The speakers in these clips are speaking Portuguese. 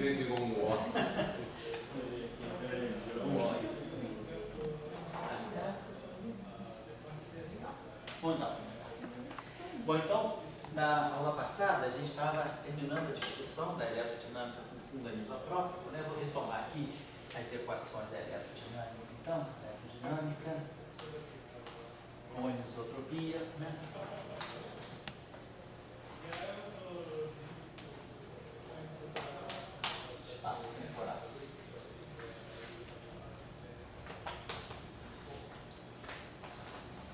sempre com um ó. Bom, então, na aula passada, a gente estava terminando a discussão da eletrodinâmica com fundo anisotrópico, né? Vou retomar aqui as equações da eletrodinâmica, então, eletrodinâmica com anisotropia, né? Espaço temporal.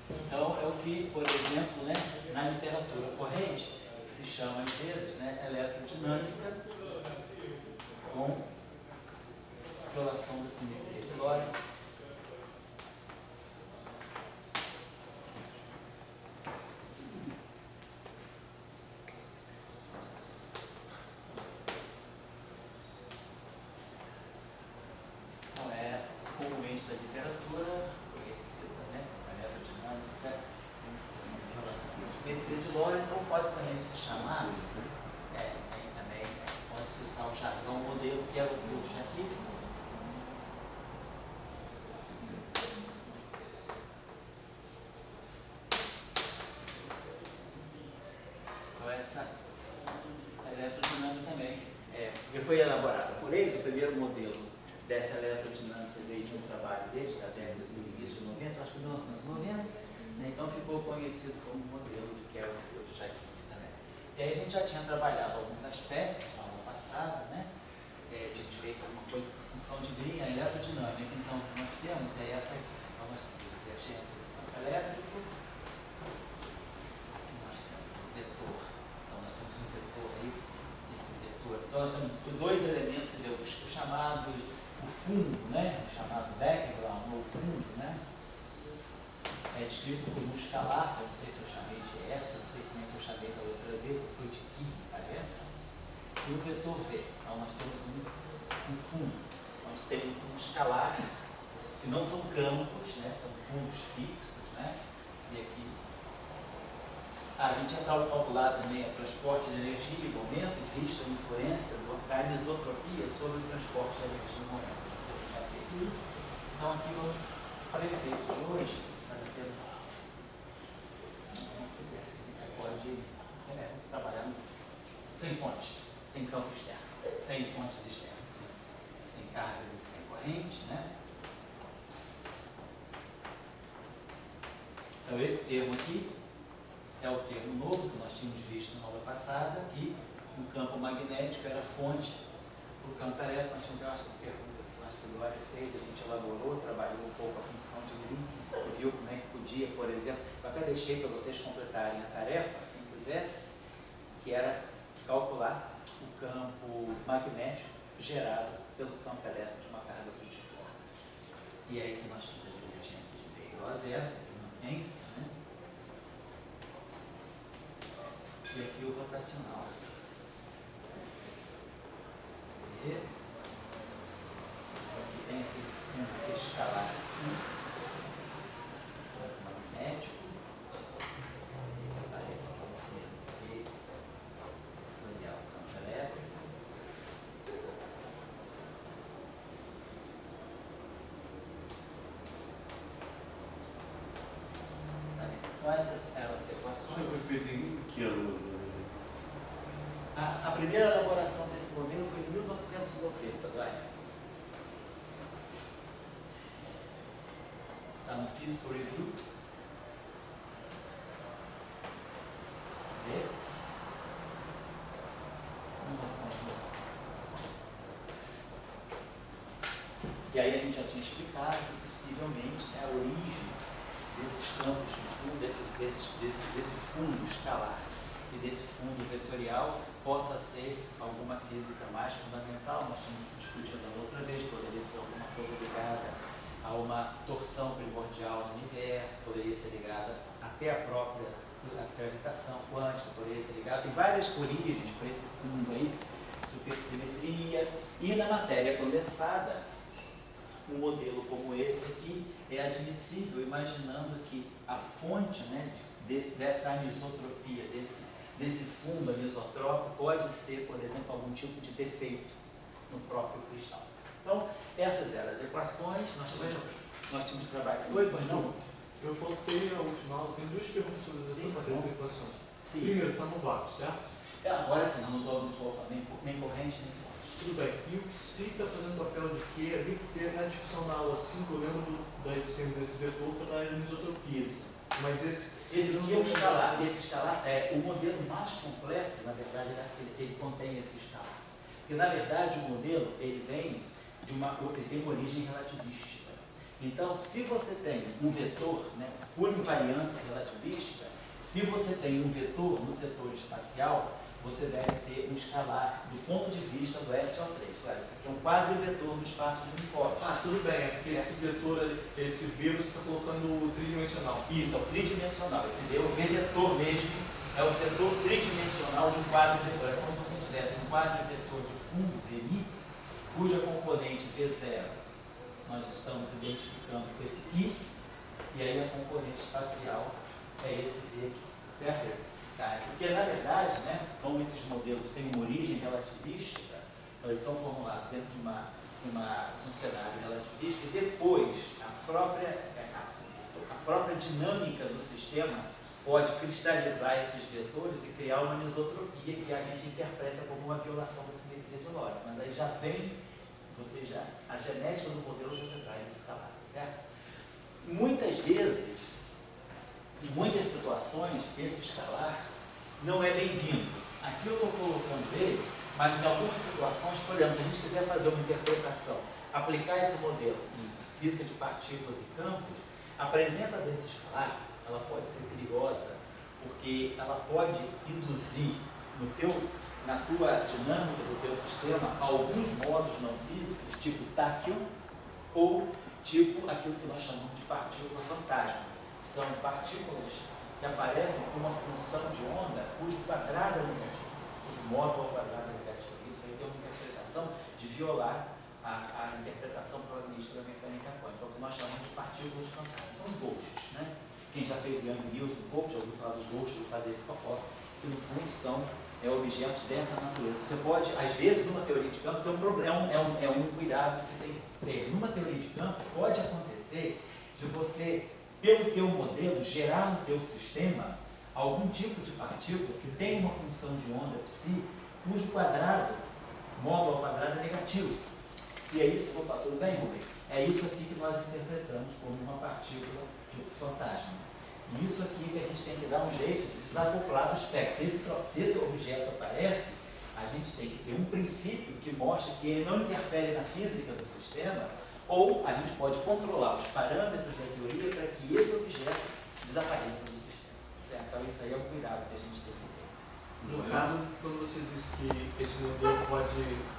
Então, é o que, por exemplo, né, na literatura corrente, se chama, às vezes, né, eletrodinâmica com relação da simetria de Lorentz. Então, é comumente da literatura conhecida, né, a eletrodinâmica com relação à simetria de Lorentz, ou pode também se chamar, também pode se usar o jargão modelo, que era o fluxo aqui. Essa eletrodinâmica também que foi elaborada por eles. O primeiro modelo dessa eletrodinâmica veio de um trabalho desde a década do início de 90, acho que 1990, né? Então ficou conhecido como modelo de Kelvin Jacques também. E aí a gente já tinha trabalhado alguns aspectos na aula passada, né? Tinha feito alguma coisa com função de linha eletrodinâmica. Então o que nós temos é essa aqui. Então nós temos a divergência do campo elétrico. Então, nós temos dois elementos, quer dizer, o chamado, o fundo, né? O chamado background, ou fundo, né? É descrito por um escalar, eu não sei se eu chamei de essa, não sei como é que eu chamei da outra vez, foi de Ki, parece. E o vetor V. Então, nós temos um fundo. Nós temos um escalar, que não são campos, né? São fundos fixos, né? E aqui a gente ia calcular também o transporte de energia e momento, visto a influência da anisotropia sobre o transporte de energia e momento. Eu já feito isso. Então, aqui para efeito de hoje, para ter uma conversa que a gente pode trabalhar sem fonte, sem campo externo, sem fontes externas, sem cargas e sem corrente, né? Então, esse termo aqui é o termo novo que nós tínhamos visto na aula passada, que o campo magnético era fonte para o campo elétrico. Nós tínhamos, eu acho que a pergunta que o Glória fez, a gente elaborou, trabalhou um pouco a função de link, viu como é que podia, por exemplo, eu até deixei para vocês completarem a tarefa, quem quisesse, que era calcular o campo magnético gerado pelo campo elétrico de uma carga frutiforme. E aí que nós tínhamos a divergência de V igual a zero, aqui no Hens, né? E aqui o rotacional. E aqui tem aquele escalar magnético. Aparece aqui o termo vetorial campo elétrico. Então essas eram as equações. A primeira elaboração desse modelo foi em 1990, vai? Está no Physical Review. E? 1990. E aí a gente já tinha explicado que possivelmente, né, a origem desses campos de fundo, desse fundo escalar e desse fundo vetorial possa ser alguma física mais fundamental. Nós tínhamos discutido da outra vez, poderia ser alguma coisa ligada a uma torção primordial no universo, poderia ser ligada até a própria gravitação quântica, poderia ser ligada, tem várias origens para esse fundo aí, supersimetria, e na matéria condensada, um modelo como esse aqui é admissível, imaginando que a fonte, né, dessa anisotropia, desse fundo anisotrópico, pode ser, por exemplo, algum tipo de defeito. no próprio cristal. Então, essas eram as equações, nós tínhamos trabalhado. Oi, pois não? Eu faltei a última aula, tem duas perguntas sobre essa matéria de equações. Primeiro, está no vácuo, certo? Agora sim, não estou nem corrente nem forte. Tudo bem. E o psi está fazendo papel de quê ali? Porque na discussão da aula 5 eu lembro da existência desse vetor para a anisotropia. Isso. Mas esse aqui é o escalar. Esse escalar é o modelo mais completo, na verdade, é aquele que ele contém esse escalar. Porque, na verdade, o modelo ele tem uma origem relativística. Então, se você tem um vetor, né, por invariância relativística, se você tem um vetor no setor espacial, você deve ter um escalar do ponto de vista do SO3. Claro, esse aqui é um quadrivetor no espaço de Minkowski. Tudo bem, é porque esse vetor, esse V você está colocando tridimensional. Isso, é o tridimensional. Esse V é o V-vetor mesmo, é o setor tridimensional de um quadrivetor. É como se você tivesse um quadrivetor de fundo VI, cuja componente V0 nós estamos identificando com esse I, e aí a componente espacial é esse V aqui, certo? Porque, na verdade, né, como esses modelos têm uma origem relativística, eles são formulados dentro de um cenário relativístico, e depois a própria dinâmica do sistema pode cristalizar esses vetores e criar uma anisotropia que a gente interpreta como uma violação da simetria de Lorentz. Mas aí já vem, a genética do modelo já traz esse escalar, certo? Muitas vezes, em muitas situações, esse escalar não é bem-vindo. Aqui eu estou colocando ele, mas em algumas situações, por exemplo, se a gente quiser fazer uma interpretação, aplicar esse modelo em física de partículas e campos, a presença desse escalar, ela pode ser perigosa, porque ela pode induzir na tua dinâmica do teu sistema alguns modos não físicos, tipo táquio, ou tipo aquilo que nós chamamos de partícula fantasma. São partículas que aparecem com uma função de onda cujo quadrado é negativo, cujo módulo ao quadrado é negativo. Isso aí tem uma interpretação de violar a interpretação probabilística da mecânica quântica, o que nós chamamos de partículas fantasmas. São os ghosts, né? Quem já fez Young News um pouco, já ouviu falar dos ghosts do Faddeev-Popov, que no fundo são objetos dessa natureza. Você pode, às vezes, numa teoria de campo, isso é um problema, é um cuidado que você tem que ter. Numa teoria de campo, pode acontecer de você, pelo teu modelo, gerar no teu sistema algum tipo de partícula que tem uma função de onda psi, cujo quadrado, módulo ao quadrado, é negativo. E é isso, opa, tudo bem, Rubem? É isso aqui que nós interpretamos como uma partícula de fantasma. E isso aqui que a gente tem que dar um jeito de desacoplar do espectro. Se esse objeto aparece, a gente tem que ter um princípio que mostre que ele não interfere na física do sistema, ou a gente pode controlar os parâmetros da teoria para que esse objeto desapareça do sistema. Certo? Então isso aí é um cuidado que a gente tem que ter. No caso, quando você disse que esse modelo pode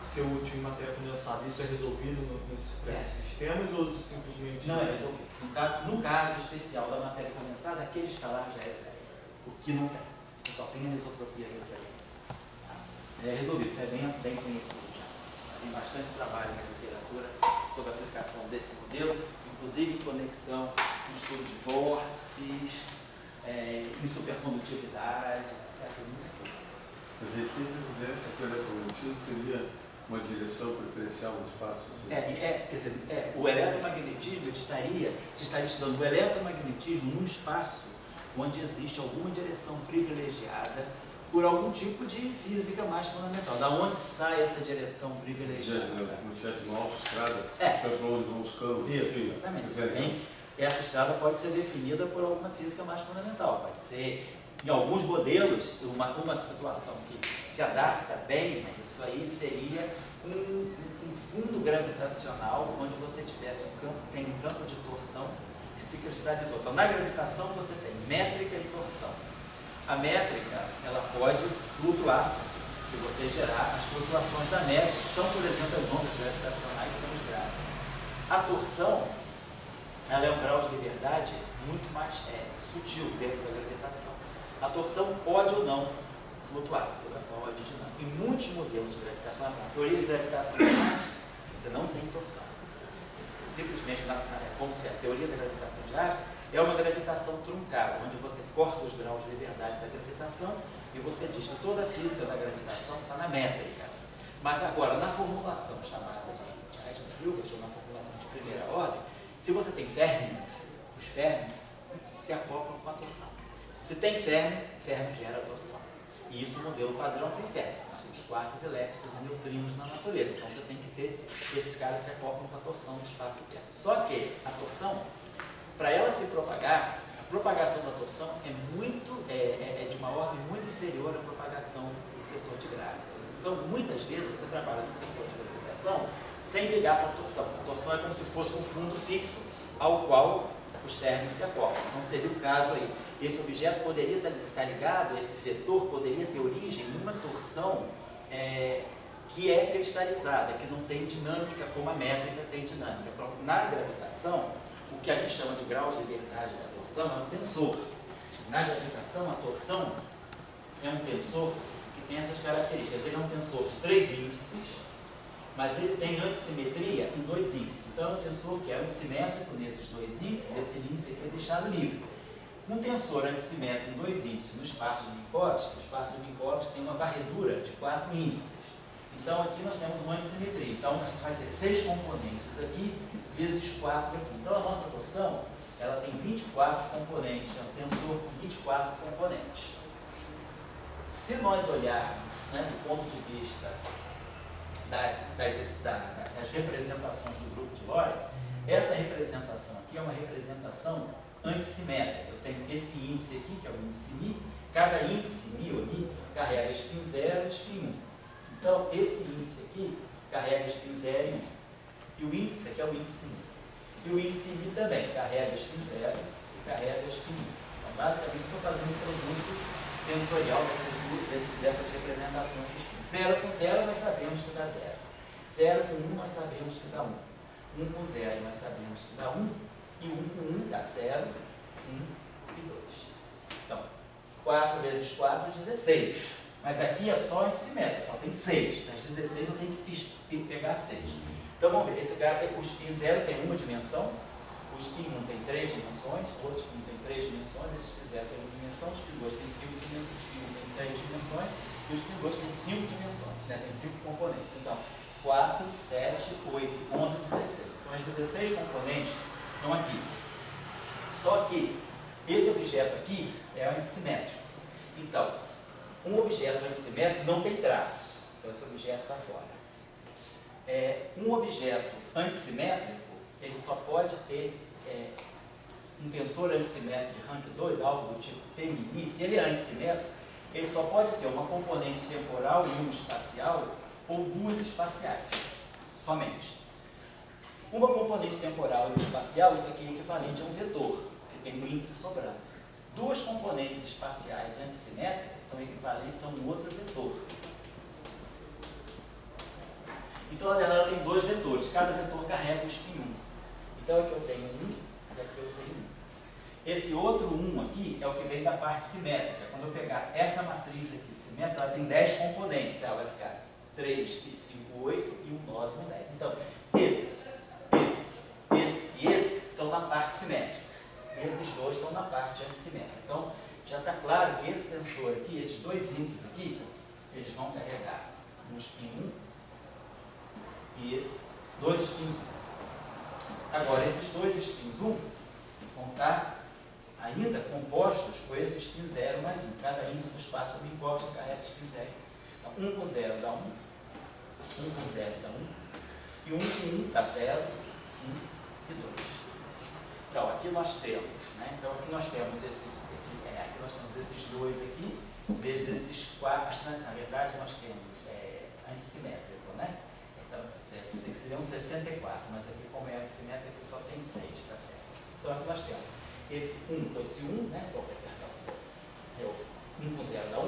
ser útil em matéria condensada, isso é resolvido nesses sistemas ou isso simplesmente... Não é resolvido. No caso especial da matéria condensada, aquele escalar já é zero. O que não tem. Você só tem anisotropia aí. É resolvido, isso é bem conhecido já. Tem bastante trabalho na literatura sobre a aplicação desse modelo, inclusive em conexão com estudo de vórtices, em supercondutividade, etc. Muita coisa. A gente tem que dizer que a eletromagnetismo teria uma direção preferencial no espaço? Assim. O eletromagnetismo você estaria estudando o eletromagnetismo num espaço onde existe alguma direção privilegiada por algum tipo de física mais fundamental. Da onde sai essa direção privilegiada? No chat de uma autoestrada, para onde vão os campos. Isso, exatamente. Essa estrada pode ser definida por alguma física mais fundamental. Pode ser, em alguns modelos, uma situação que se adapta bem, né? Isso aí seria um fundo gravitacional onde você tivesse um campo de torção que se cristalizou. Então, na gravitação você tem métrica e torção. A métrica, ela pode flutuar e você gerar as flutuações da métrica, que são, por exemplo, as ondas gravitacionais, são os graus. A torção, ela é um grau de liberdade muito mais sutil dentro da gravitação. A torção pode ou não flutuar, sob a forma de dinâmica. Em muitos modelos de gravitação, na teoria de gravitação de Einstein, você não tem torção. Simplesmente, como se a teoria da gravitação de Einstein é uma gravitação truncada, onde você corta os graus de liberdade da gravitação e você diz que toda a física da gravitação está na métrica. Mas agora, na formulação chamada de Einstein-Hilbert, ou na formulação de primeira ordem, se você tem férmions, os férmions se acoplam com a torção. Se tem férmio, férmio gera torção. E isso, o modelo padrão tem férmio. Nós temos quarks, elétrons e neutrinos na natureza. Então você tem que ter, esses caras se acoplam com a torção do espaço interno. Só que a torção, para ela se propagar, a propagação da torção é de uma ordem muito inferior à propagação do setor de grávidas. Então, muitas vezes você trabalha no setor de gravitação sem ligar para a torção. A torção é como se fosse um fundo fixo ao qual os férmions se acoplam. Então, seria o caso aí. Esse objeto poderia estar ligado, esse vetor poderia ter origem em uma torção que é cristalizada, que não tem dinâmica como a métrica tem dinâmica. Então, na gravitação, o que a gente chama de grau de liberdade da torção é um tensor. Na gravitação, a torção é um tensor que tem essas características. Ele é um tensor de 3 índices, mas ele tem antissimetria em 2 índices. Então, é um tensor que é antissimétrico nesses 2 índices, esse índice aqui é deixado livre. Um tensor antissimétrico em 2 índices no espaço de Minkowski, o espaço de Minkowski tem uma varredura de 4 índices. Então, aqui nós temos uma antissimetria. Então, a gente vai ter 6 componentes aqui, vezes 4 aqui. Então, a nossa torção, ela tem 24 componentes, é um tensor com 24 componentes. Se nós olharmos, né, do ponto de vista das representações do grupo de Lorentz, essa representação aqui é uma representação antissimétrica. Eu tenho esse índice aqui, que é o índice μ, cada índice μ ou ni carrega spin 0 e spin 1. Então, esse índice aqui carrega spin 0 e 1. E o índice aqui é o índice μ. E o índice μ também carrega spin 0 e carrega spin 1. Então, basicamente, estou fazendo um produto tensorial dessas representações de spin. 0 com 0 nós sabemos que dá 0. 0 com 1 nós sabemos que dá 1. 1 com 0 nós sabemos que dá 1. E 1 com 1 dá 0, 1 e 2. Então, 4 vezes 4, 16. Mas aqui é só antissimétrico, só tem 6. Das 16 eu tenho que pegar 6. Então, vamos ver. Esse cara, o spin 0 tem uma dimensão, o spin 1 tem 3 dimensões, o outro spin tem 3 dimensões, esse spin 0 tem uma dimensão, o spin 2 tem 5 dimensões, o spin 1 tem 6 dimensões, e o spin 2 tem 5 dimensões, né? Tem 5 componentes. Então, 4, 7, 8, 11, 16. Então, as 16 componentes estão aqui. Só que esse objeto aqui é antissimétrico. Então, um objeto antissimétrico não tem traço. Então, esse objeto está fora. Um objeto antissimétrico, ele só pode ter um tensor antissimétrico de rank 2, algo do tipo T-mini. Se ele é antissimétrico, ele só pode ter uma componente temporal e uma espacial, ou 2 espaciais, somente. Uma componente temporal e uma espacial, isso aqui é equivalente a um vetor, que tem um índice sobrando. 2 componentes espaciais antissimétricas são equivalentes a um outro vetor. Então, na verdade, eu tenho 2 vetores, cada vetor carrega o spin 1. Então, aqui eu tenho 1 e aqui eu tenho 1. Esse outro 1 aqui é o que vem da parte simétrica. Quando eu pegar essa matriz aqui simétrica, ela tem 10 componentes. Ela vai ficar 3 e 5, 8 e 1, 9 e 1, 10. Então, esse e esse estão na parte simétrica. Esses 2 estão na parte antissimétrica. Então, já está claro que esse tensor aqui, esses 2 índices aqui, eles vão carregar um spin 1 e 2 spins 1. Agora, esses 2 spins 1 vão estar ainda compostos com esse spin 0 mais 1. Cada índice do espaço do Minkowski carrega spin 0. Então, 1 com 0 dá 1, 1 com 0 dá 1, e 1 com 1 dá 0, 1 e 2. Então, aqui nós temos, né? Então, aqui nós temos esses 2 aqui, vezes esses 4, né? Na verdade, nós temos antissimétrico, né? Então, seriam 64, mas aqui, como é antissimétrico, aqui só tem 6, tá certo? Então, aqui nós temos esse 1, né? É o 1 com 0 dá 1,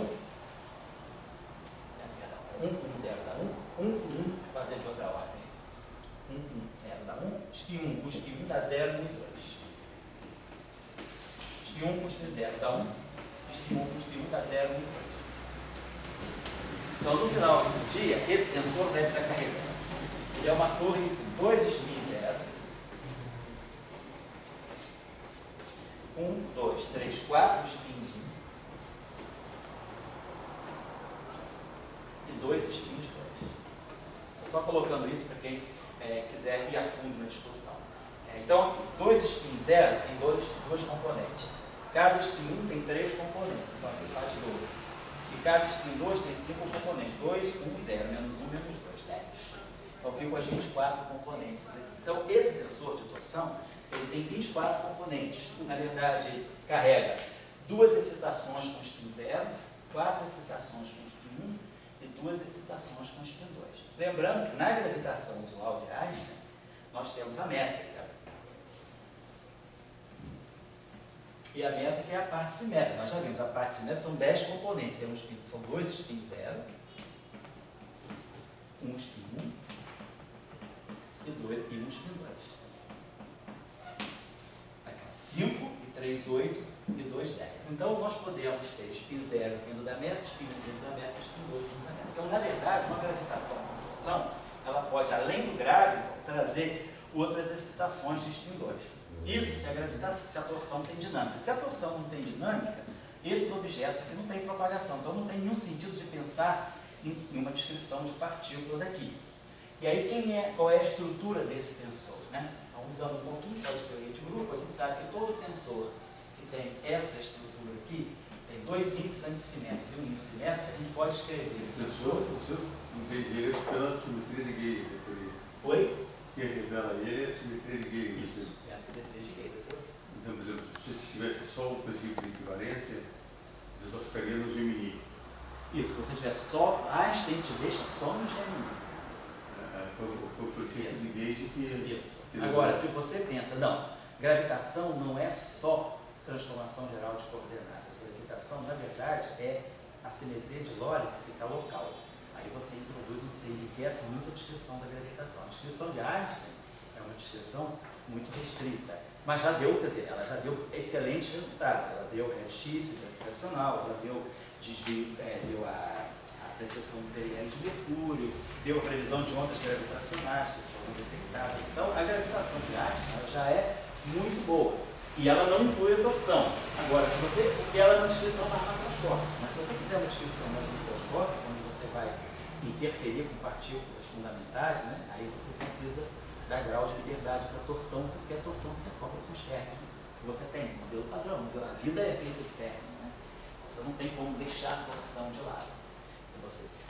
1 com 0 dá 1, 1 com 1, fazer de outra ordem. 1 com 0 dá 1, spin 1 com spin 1 dá 0 e 2. Spin 1 com spin 0 dá 1, spin 1 com spin 1 dá 0 e 2. Então, no final do dia, esse tensor deve estar carregando. Ele é uma torre com 2 spin 0. 1, 2, 3, 4 spins 1. E 2 spins 2. só colocando isso para quem quiser ir a fundo na discussão. Então, 2 spin 0 tem dois componentes. Cada spin 1 tem 3 componentes, então aqui faz 12. E cada spin 2 tem 5 componentes. 2, 1, 0, menos 1, menos 2, 10. Então ficam as 24 componentes aqui. Então, esse tensor de torção, ele tem 24 componentes. Na verdade, carrega 2 excitações com spin 0, 4 excitações com spin 1 e 2 excitações com spin 2. Lembrando que na gravitação usual de Einstein, nós temos a métrica. E a métrica é a parte simétrica. Nós já vimos, a parte simétrica são 10 componentes. São 2 spin 0, 1 spin 1 e 1 spin 2. 5 e 3, 8 e 2, 10. Então, nós podemos ter spin 0 vindo da métrica, spin 1 vindo da métrica, spin 2 vindo da métrica. Então, na verdade, uma gravitação com torção, ela pode, além do grávido, trazer outras excitações de spin 2. Isso se a torção tem dinâmica. Se a torção não tem dinâmica, esses objetos aqui não têm propagação. Então, não tem nenhum sentido de pensar em uma descrição de partículas aqui. E aí, qual é a estrutura desse tensor? Né? Então, usando um pouquinho só de teoria de grupo, a gente sabe que todo tensor que tem essa estrutura aqui, tem 2 índices antissimétricos e um índice simétrico, a gente pode escrever esse tensor. O senhor entendi ele pela simetria de Gauge. Oi? O que revela ele é a simetria de Gauge. Isso, é a simetria de Gauge. Então, por exemplo, se tivesse só o princípio de equivalência, você só ficaria no Gemini. Isso, se você tiver só, Einstein te deixa só no Gemini. Foi o princípio de Gauge que... Isso. Agora, se você pensa, não, gravitação não é só transformação geral de coordenadas. Gravitação, na verdade, é a simetria de Lorentz fica local. Aí você introduz você enriquece muito a descrição da gravitação. A descrição de Einstein é uma descrição muito restrita, mas já deu, quer dizer, ela já deu excelentes resultados. Ela deu redshift gravitacional, ela deu desvio, deu a precessão do periélio de Mercúrio, deu a previsão de ondas gravitacionais que foram detectadas. Então, a gravitação de Einstein ela já é muito boa. E ela não inclui a torção. Agora, porque ela é uma descrição mais macroscópica, mas se você quiser uma descrição mais microscópica, onde você vai interferir com partículas fundamentais, né, aí você precisa dar grau de liberdade para a torção, porque a torção se acopla com os férmions que você tem, modelo padrão. A vida é feita de férmions, né? Você não tem como deixar a torção de lado.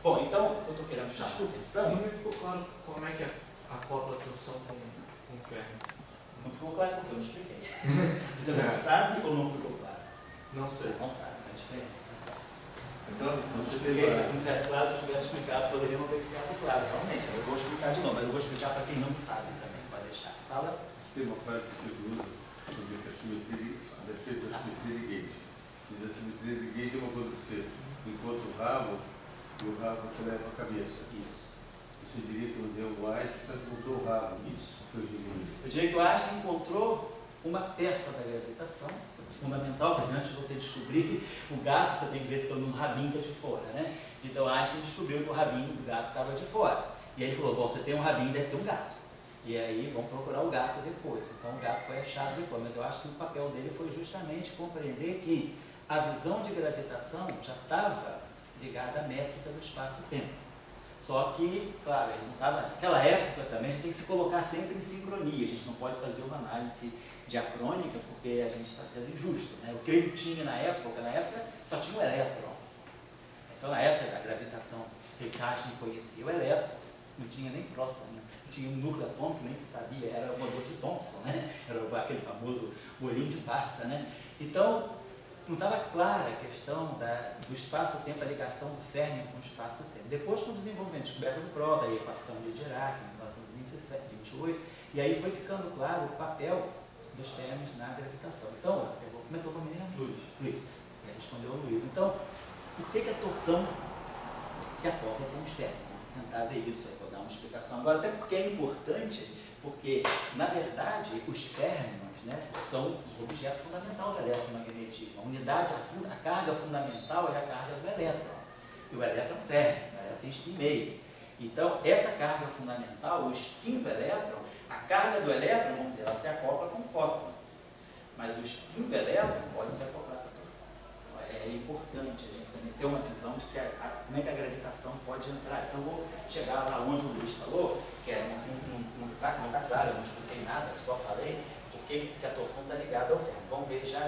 Bom, então, eu estou querendo chamar a atenção. Não me ficou claro como é que acopla a torção com o ferro. Não ficou claro porque eu não expliquei. Você não sabe ou não ficou claro? Não sei. Não sabe, é diferente, você sabe. Então, Se não tivesse claro, se eu tivesse explicado, poderia não ter ficado claro, realmente. Eu vou explicar de novo, mas eu vou explicar para quem não sabe também, pode deixar. Fala. tem uma frase que se usa sobre a simetria, a defesa da simetria de Gauge. Diz a simetria de Gauge é uma coisa que você encontra o rabo e o rabo te leva a cabeça. Isso. Você diria que o Einstein encontrou o rabo. Isso. Foi o Gemini. Eu diria que o Einstein encontrou uma peça da gravitação fundamental, porque antes de você descobrir o gato, você tem que ver se pelo menos o rabinho está de fora, né? Então Einstein descobriu que o rabinho do gato estava de fora. E aí ele falou, bom, você tem um rabinho, deve ter um gato. E aí vamos procurar o gato depois. Então o gato foi achado depois, mas eu acho que o papel dele foi justamente compreender que a visão de gravitação já estava ligada à métrica do espaço-tempo. Só que, claro, ele não estava. Naquela época também a gente tem que se colocar sempre em sincronia, a gente não pode fazer uma análise diacrônica porque a gente está sendo injusto. Né? O que ele tinha na época só tinha o elétron. Então na época da gravitação que Einstein conhecia o elétron, não tinha nem próton, né? Tinha um núcleo atômico, nem se sabia, era o motor de Thomson, né? Era aquele famoso olhinho de passa, né? Então, não estava clara a questão do espaço-tempo, a ligação do férmion com o espaço-tempo. Depois, com o desenvolvimento, descoberta do Proda, a equação de Dirac, em 1928, e aí foi ficando claro o papel dos férmions na gravitação. Então, como é teu nome mesmo? Luiz. Luiz. Respondeu o Luiz. Então, por que a torção se acopla com os férmions? Vou tentar ver isso aí, vou dar uma explicação agora, até porque é importante, porque, na verdade, os férmions, né, são o objeto fundamental do eletromagnetismo. A unidade, a carga fundamental é a carga do elétron. E o elétron é um férmion, o elétron tem spin meio. Então, essa carga fundamental, o spin do elétron, a carga do elétron, vamos dizer, ela se acopla com o fóton. Mas o spin do elétron pode se acoplar com a torção. Então, é importante a gente também ter uma visão de que como é que a gravitação pode entrar. Então, eu vou chegar lá onde o Luiz falou, que não está claro, eu não expliquei nada, eu só falei porque que a torção está ligada ao ferro. Vamos ver já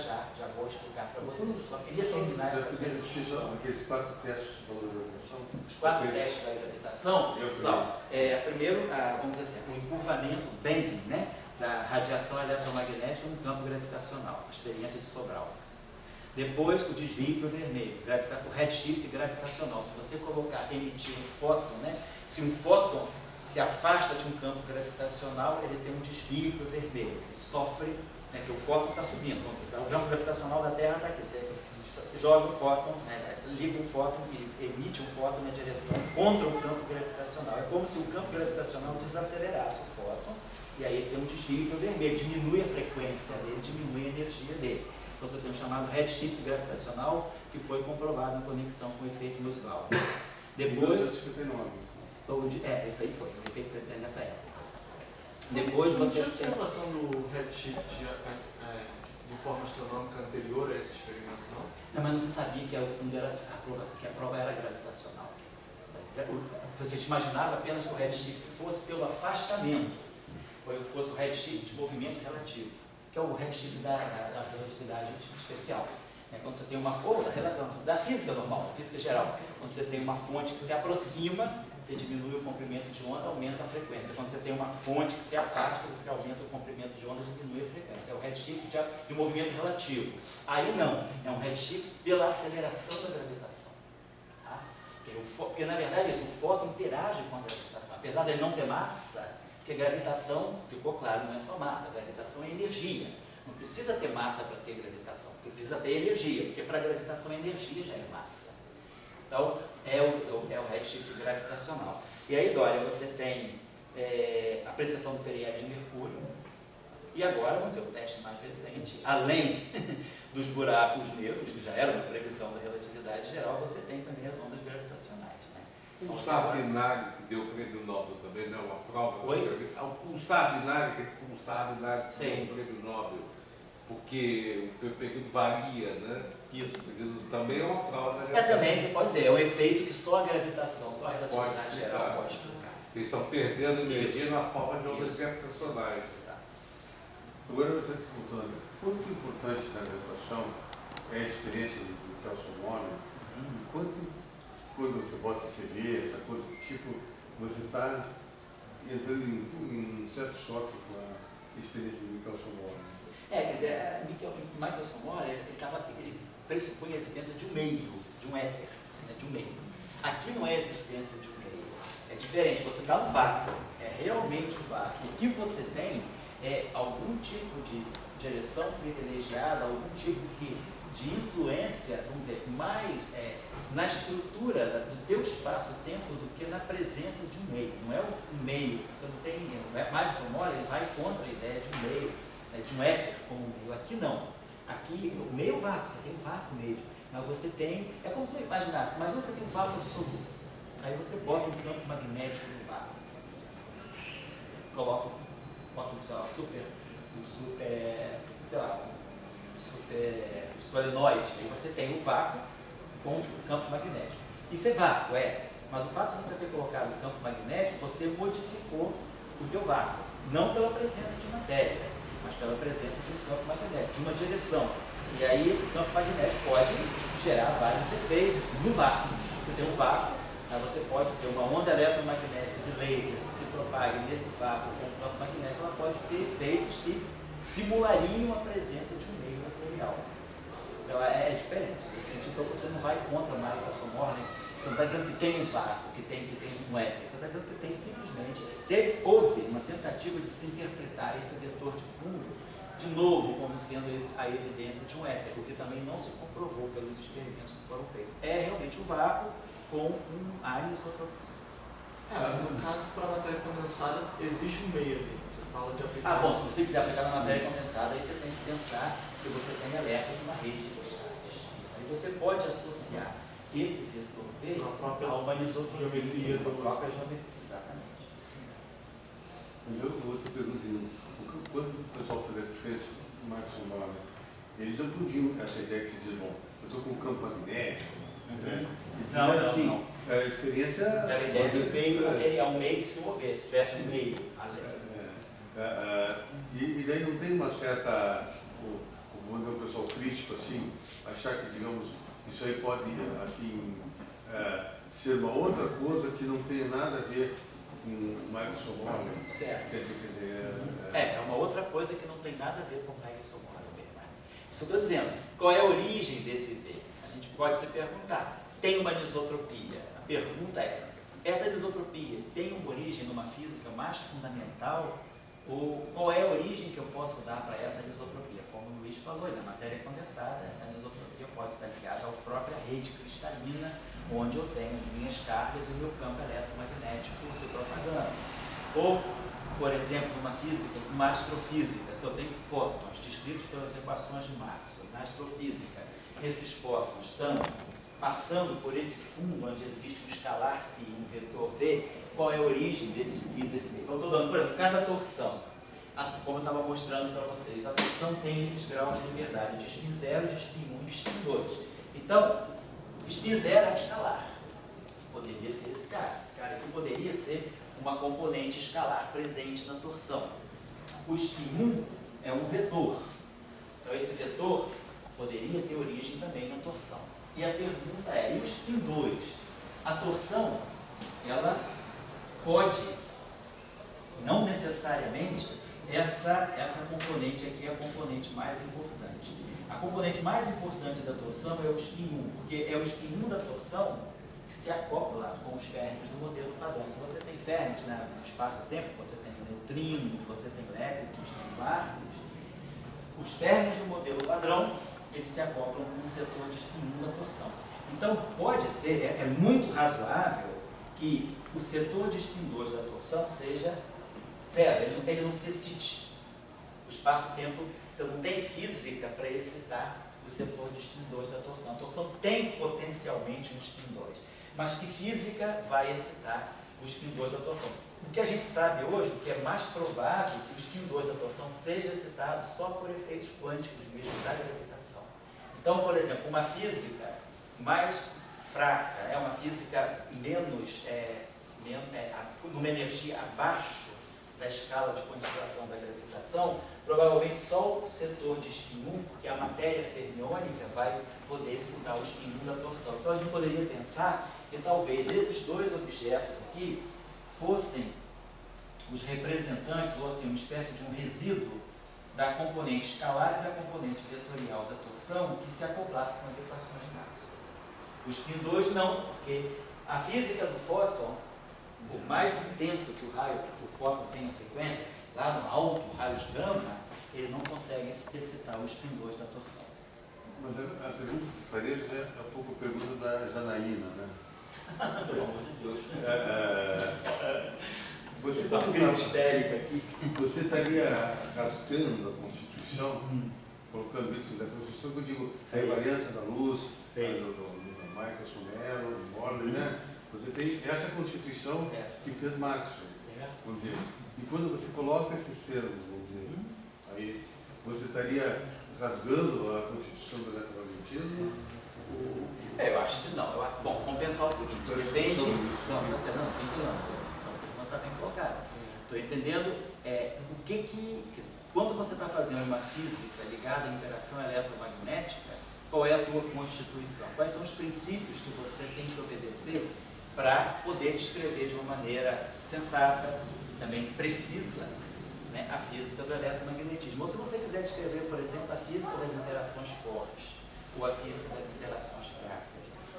vou explicar para vocês. Eu só queria terminar essa descrição. Aqueles 4 testes de valorização. Os 4 testes da gravitação são, primeiro, vamos dizer assim, o encurvamento, bending, né, da radiação eletromagnética no campo gravitacional, a experiência de Sobral. Depois, o desvio para o vermelho, o redshift gravitacional. Se você colocar, emitir um fóton, né, se um fóton se afasta de um campo gravitacional, ele tem um desvio para o vermelho, ele sofre, né, que o fóton está subindo. Então, o campo gravitacional da Terra está aqui, você joga um fóton, né, liga um fóton e emite um fóton na direção contra o campo gravitacional. É como se o campo gravitacional desacelerasse o fóton, e aí ele tem um desvio para o vermelho, diminui a frequência dele, diminui a energia dele. Então, você tem um chamado redshift gravitacional, que foi comprovado em conexão com o efeito Nussbaum. Depois, 1959. isso aí foi, o efeito nessa época. Depois você tinha observação do redshift de forma astronômica anterior a esse experimento, não? Não, mas não se sabia que a prova era gravitacional. Você imaginava apenas que o redshift fosse pelo afastamento, fosse o redshift de movimento relativo, que é o redshift da relatividade especial. Quando você tem uma fonte, da física normal, da física geral, quando você tem uma fonte que se aproxima, você diminui o comprimento de onda, aumenta a frequência. Quando você tem uma fonte que se afasta, você aumenta o comprimento de onda, diminui a frequência. É o redshift de movimento relativo. Aí não, é um redshift pela aceleração da gravitação. Tá? Porque na verdade o fóton interage com a gravitação. Apesar de ele não ter massa, porque a gravitação, ficou claro, não é só massa, a gravitação é energia. Não precisa ter massa para ter gravitação, porque precisa ter energia, porque para a gravitação a energia já é massa. Então, é o redshift gravitacional. E aí, Dória, você tem a apreciação do periélio de Mercúrio, e agora, vamos dizer, o teste mais recente, além dos buracos negros, que já era uma previsão da relatividade geral, você tem também as ondas gravitacionais. Né? O pulsar binário que deu o prêmio Nobel também, não? A prova. Oi? O pulsar binário, que deu o prêmio Nobel. Porque o período varia, né? Isso. Também é uma prova da gravitação. Também, você pode dizer, é um efeito que só a gravitação, só a relatividade geral pode explicar. Eles estão perdendo energia na forma de ondas gravitacionais. Exato. Agora eu estou perguntando, quanto importante na gravitação é a experiência do Kelson Warner? Quando você bota a CV, essa coisa, tipo, você está entrando em um certo choque com a experiência do Kelson Warner. Quer dizer, o Michelson Morley, ele pressupõe a existência de um meio, de um éter, né, de um meio. Aqui não é a existência de um meio, é diferente, você está no vácuo, é realmente um vácuo. O que você tem é algum tipo de direção privilegiada, algum tipo de influência, vamos dizer, mais na estrutura do teu espaço-tempo do que na presença de um meio. Não é um meio, você não tem, Michelson Morley vai contra a ideia de um meio, de um éter como meio. Aqui não. Aqui o meio vácuo, você tem um vácuo mesmo. Mas você tem, é como se você imaginasse, imagina que você tem um vácuo absoluto. Aí você bota um campo magnético no vácuo. Bota um super solenoide. Aí você tem o vácuo com o campo magnético. Isso é vácuo, mas o fato de você ter colocado o campo magnético, você modificou o teu vácuo. Não pela presença de matéria, mas pela presença de um campo magnético, de uma direção. E aí esse campo magnético pode gerar vários efeitos no vácuo. Você tem um vácuo, aí você pode ter uma onda eletromagnética de laser que se propague nesse vácuo com o campo magnético, ela pode ter efeitos que simulariam a presença de um meio material. Então é diferente. Nesse sentido, então você não vai contra Michelson Morley, você não está dizendo que tem um vácuo, que tem um éter, você está dizendo que tem simplesmente. Houve uma tentativa de se interpretar esse vetor de fundo de novo como sendo a evidência de um éter, o que também não se comprovou pelos experimentos que foram feitos. É realmente um vácuo com um anisotropia. No caso, para a matéria condensada, existe um meio ali. Você fala de aplicação. Bom, se você quiser aplicar na matéria condensada, aí você tem que pensar que você tem elétrons numa rede de cristais. Aí você pode associar esse vetor V a uma geometria geometria da própria geometria. Exatamente. Mas eu vou te perguntando, quando o pessoal fez o Michelson Morley, eles não podiam essa ideia que se diz, bom, estou com um campo magnético. Né? Não, Então, não, assim, não. a experiência... Era a ideia de meio material, um meio que se movesse, se tivesse um meio. E daí não tem uma certa, quando é um pessoal crítico, assim, achar que, digamos, isso aí pode, assim, ser uma outra coisa que não tem nada a ver com o Microsoft Model. Certo. Quer dizer, É uma outra coisa que não tem nada a ver com o Microsoft Model, Bernardo. Isso eu estou dizendo. Qual é a origem desse V? A gente pode se perguntar. Tem uma anisotropia? A pergunta é, essa anisotropia tem uma origem numa física mais fundamental? Ou qual é a origem que eu posso dar para essa anisotropia? Como o Luiz falou, na matéria condensada, essa anisotropia pode estar ligada à própria rede cristalina, onde eu tenho minhas cargas e o meu campo eletromagnético se propagando. Ou, por exemplo, numa física, numa astrofísica, se eu tenho fótons descritos pelas equações de Maxwell, na astrofísica, esses fótons estão passando por esse fundo onde existe um escalar e um vetor V, qual é a origem desses meio? Então, estou dando, por exemplo, cada torção, como eu estava mostrando para vocês, a torção tem esses graus de liberdade de spin 0, de spin 1 e de spin 2. Então, spin 0 é um escalar, poderia ser esse cara aqui poderia ser uma componente escalar presente na torção. O spin 1 é um vetor, então esse vetor poderia ter origem também na torção. E a pergunta é, e o spin 2? A torção, ela pode, não necessariamente, essa componente aqui é a componente mais importante. A componente mais importante da torção é o spin 1, porque é o spin 1 da torção que se acopla com os férmions do modelo padrão. Se você tem férmions, né, no espaço-tempo, você tem neutrinos, você tem lépidos, tem quartos, os férmions do modelo padrão, eles se acoplam com o setor de spin 1 da torção. Então, pode ser, é muito razoável que o setor de spin 2 da torção seja zero, ele não se excite. O espaço-tempo, você não tem física para excitar o setor de spin 2 da torção. A torção tem potencialmente um spin 2, mas que física vai excitar o spin 2 da torção? O que a gente sabe hoje, o que é mais provável que o spin 2 da torção seja excitado só por efeitos quânticos mesmo da gravitação. Então, por exemplo, uma física mais fraca, uma física numa energia abaixo da escala de quantificação da gravitação, provavelmente só o setor de spin 1, porque a matéria fermiônica vai poder excitar o spin 1 da torção. Então a gente poderia pensar que talvez esses dois objetos aqui fossem os representantes, ou assim, uma espécie de um resíduo da componente escalar e da componente vetorial da torção que se acoplasse com as equações de Maxwell. O spin 2 não, porque a física do fóton, por mais intenso que o fóton tenha frequência, lá no alto, raios gama, ele não consegue excitar o spin 2 da torção. Mas a pergunta que parece é um pouco a pergunta da Janaína, né? Pelo amor de Deus. Você Uma crise histérica aqui. Você estaria rasgando a Constituição, colocando isso na Constituição, que eu digo, a invariância da luz, do Michael Sumero, do Morley, né? Você tem essa Constituição que fez Maxwell, vamos dizer. E quando você coloca esses termos, vamos dizer, aí você estaria rasgando a Constituição do eletromagnetismo? Eu acho que não. Bom, vamos pensar o seguinte, depende... Não, tá certo, não, tem que não. Não está bem colocado. Estou entendendo o que quando você está fazendo uma física ligada à interação eletromagnética, qual é a tua constituição? Quais são os princípios que você tem que obedecer para poder descrever de uma maneira sensata e também precisa, né, a física do eletromagnetismo? Ou se você quiser descrever, por exemplo, a física das interações fortes ou a física das interações fracas,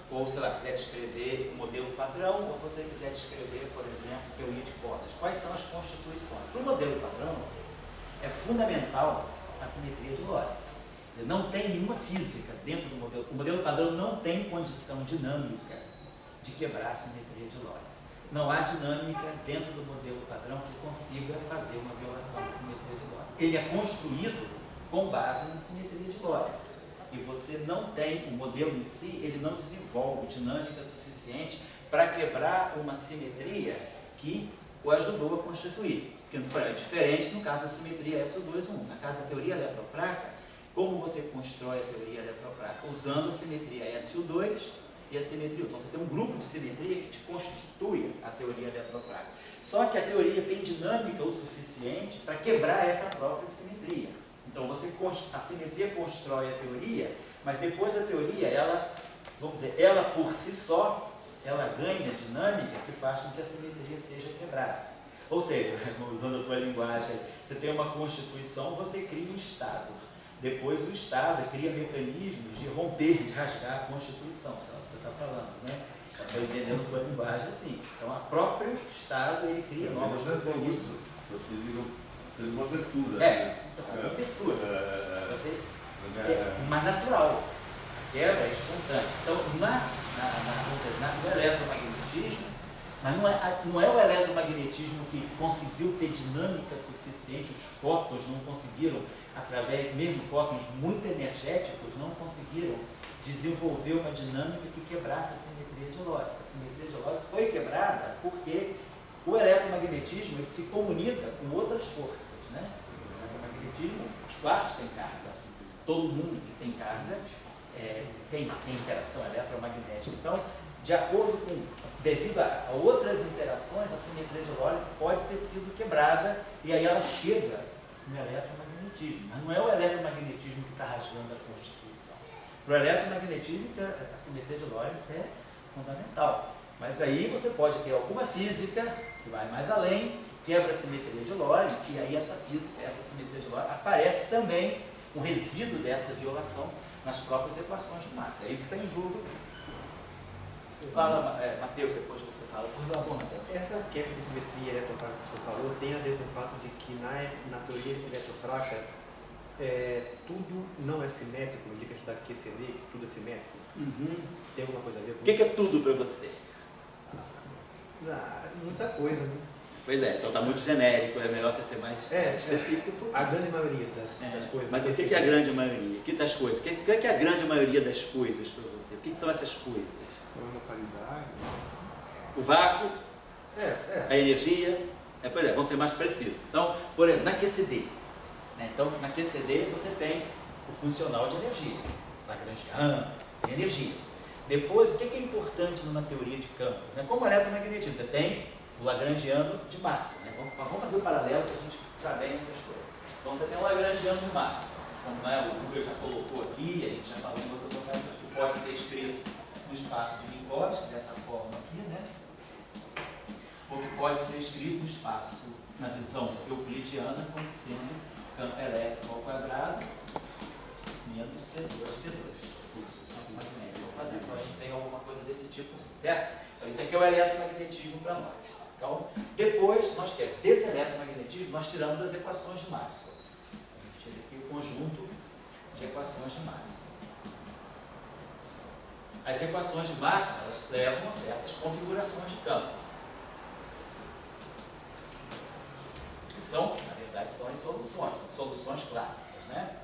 ou, sei lá, quiser descrever o modelo padrão, ou você quiser descrever, por exemplo, teoria de cordas. Quais são as constituições? Para o modelo padrão, é fundamental a simetria de Lorentz. Não tem nenhuma física dentro do modelo. O modelo padrão não tem condição dinâmica de quebrar a simetria de Lorentz. Não há dinâmica dentro do modelo padrão que consiga fazer uma violação da simetria de Lorentz. Ele é construído com base na simetria de Lorentz. E você não tem, o modelo em si, ele não desenvolve dinâmica suficiente para quebrar uma simetria que o ajudou a constituir. Porque é diferente no caso da simetria SO2-1. Na caso da teoria eletrofraca, Como você constrói a teoria eletrofrágil? Usando a simetria SU2 e a simetria U. Então você tem um grupo de simetria que te constitui a teoria eletrofrágil. Só que a teoria tem dinâmica o suficiente para quebrar essa própria simetria. Então a simetria constrói a teoria, mas depois da teoria, ela por si só, ela ganha dinâmica que faz com que a simetria seja quebrada. Ou seja, usando a tua linguagem, você tem uma constituição, você cria um estado. Depois o estado cria mecanismos de romper, de rasgar a constituição, sabe o que você está falando, né? Estou entendendo a tua linguagem assim. Então, o próprio estado, ele cria novos mecanismos. Você vira uma abertura. Você faz uma abertura. É mais natural. A quebra é espontânea. Então, no eletromagnetismo, mas não é o eletromagnetismo que conseguiu ter dinâmica suficiente, os fótons não conseguiram, através, mesmo fótons muito energéticos, não conseguiram desenvolver uma dinâmica que quebrasse a simetria de Lorentz. A simetria de Lorentz foi quebrada porque o eletromagnetismo ele se comunica com outras forças, né? O eletromagnetismo, os quartos têm carga, todo mundo que tem carga tem interação eletromagnética. Então, de acordo com, devido a outras interações, a simetria de Lorentz pode ter sido quebrada e aí ela chega no eletromagnetismo. Mas não é o eletromagnetismo que está rasgando a constituição. Para o eletromagnetismo, a simetria de Lorentz é fundamental. Mas aí você pode ter alguma física que vai mais além, quebra a simetria de Lorentz, e aí essa física, essa simetria de Lorentz, aparece também um resíduo dessa violação nas próprias equações de Max. É isso que está em jogo. Fala, Matheus, depois você fala. Por favor, Matheus. Essa quebra de simetria eletrofrágil que o senhor falou tem a ver com o fato de que na teoria eletrofrágil tudo não é simétrico, diferente da QCD, que tudo é simétrico. Tem alguma coisa a ver com isso? O que é tudo para você? Muita coisa, né? Pois é, então está muito genérico, é melhor você ser mais específico. A grande maioria das coisas. Mas o que é a grande maioria? Que das coisas? O que é a grande maioria das coisas para você? O que são essas coisas? Uma qualidade. O vácuo, a energia. Pois é, vamos ser mais precisos. Então, por exemplo, na QCD. Então, na QCD você tem o funcional de energia. Lagrangiano, energia. Depois, o que é importante numa teoria de campo? Como eletromagnetismo, você tem o Lagrangiano de Maxwell. Vamos fazer o paralelo para a gente saber essas coisas. Então, você tem o Lagrangiano de Maxwell. Como o Google já colocou aqui, a gente já falou em outras ocasiões, que pode ser escrito no espaço de Minkowski, dessa forma aqui, né? Ou que pode ser escrito no espaço, na visão euclidiana, como sendo campo elétrico ao quadrado menos C2P2. Então, a gente tem alguma coisa desse tipo, certo? Então, isso aqui é o eletromagnetismo para nós. Então, depois, nós temos, desse eletromagnetismo, nós tiramos as equações de Maxwell. A gente tira aqui o conjunto de equações de Maxwell. As equações de Maxwell, elas levam a certas configurações de campo. Que são, na verdade, são as soluções, são soluções clássicas, né?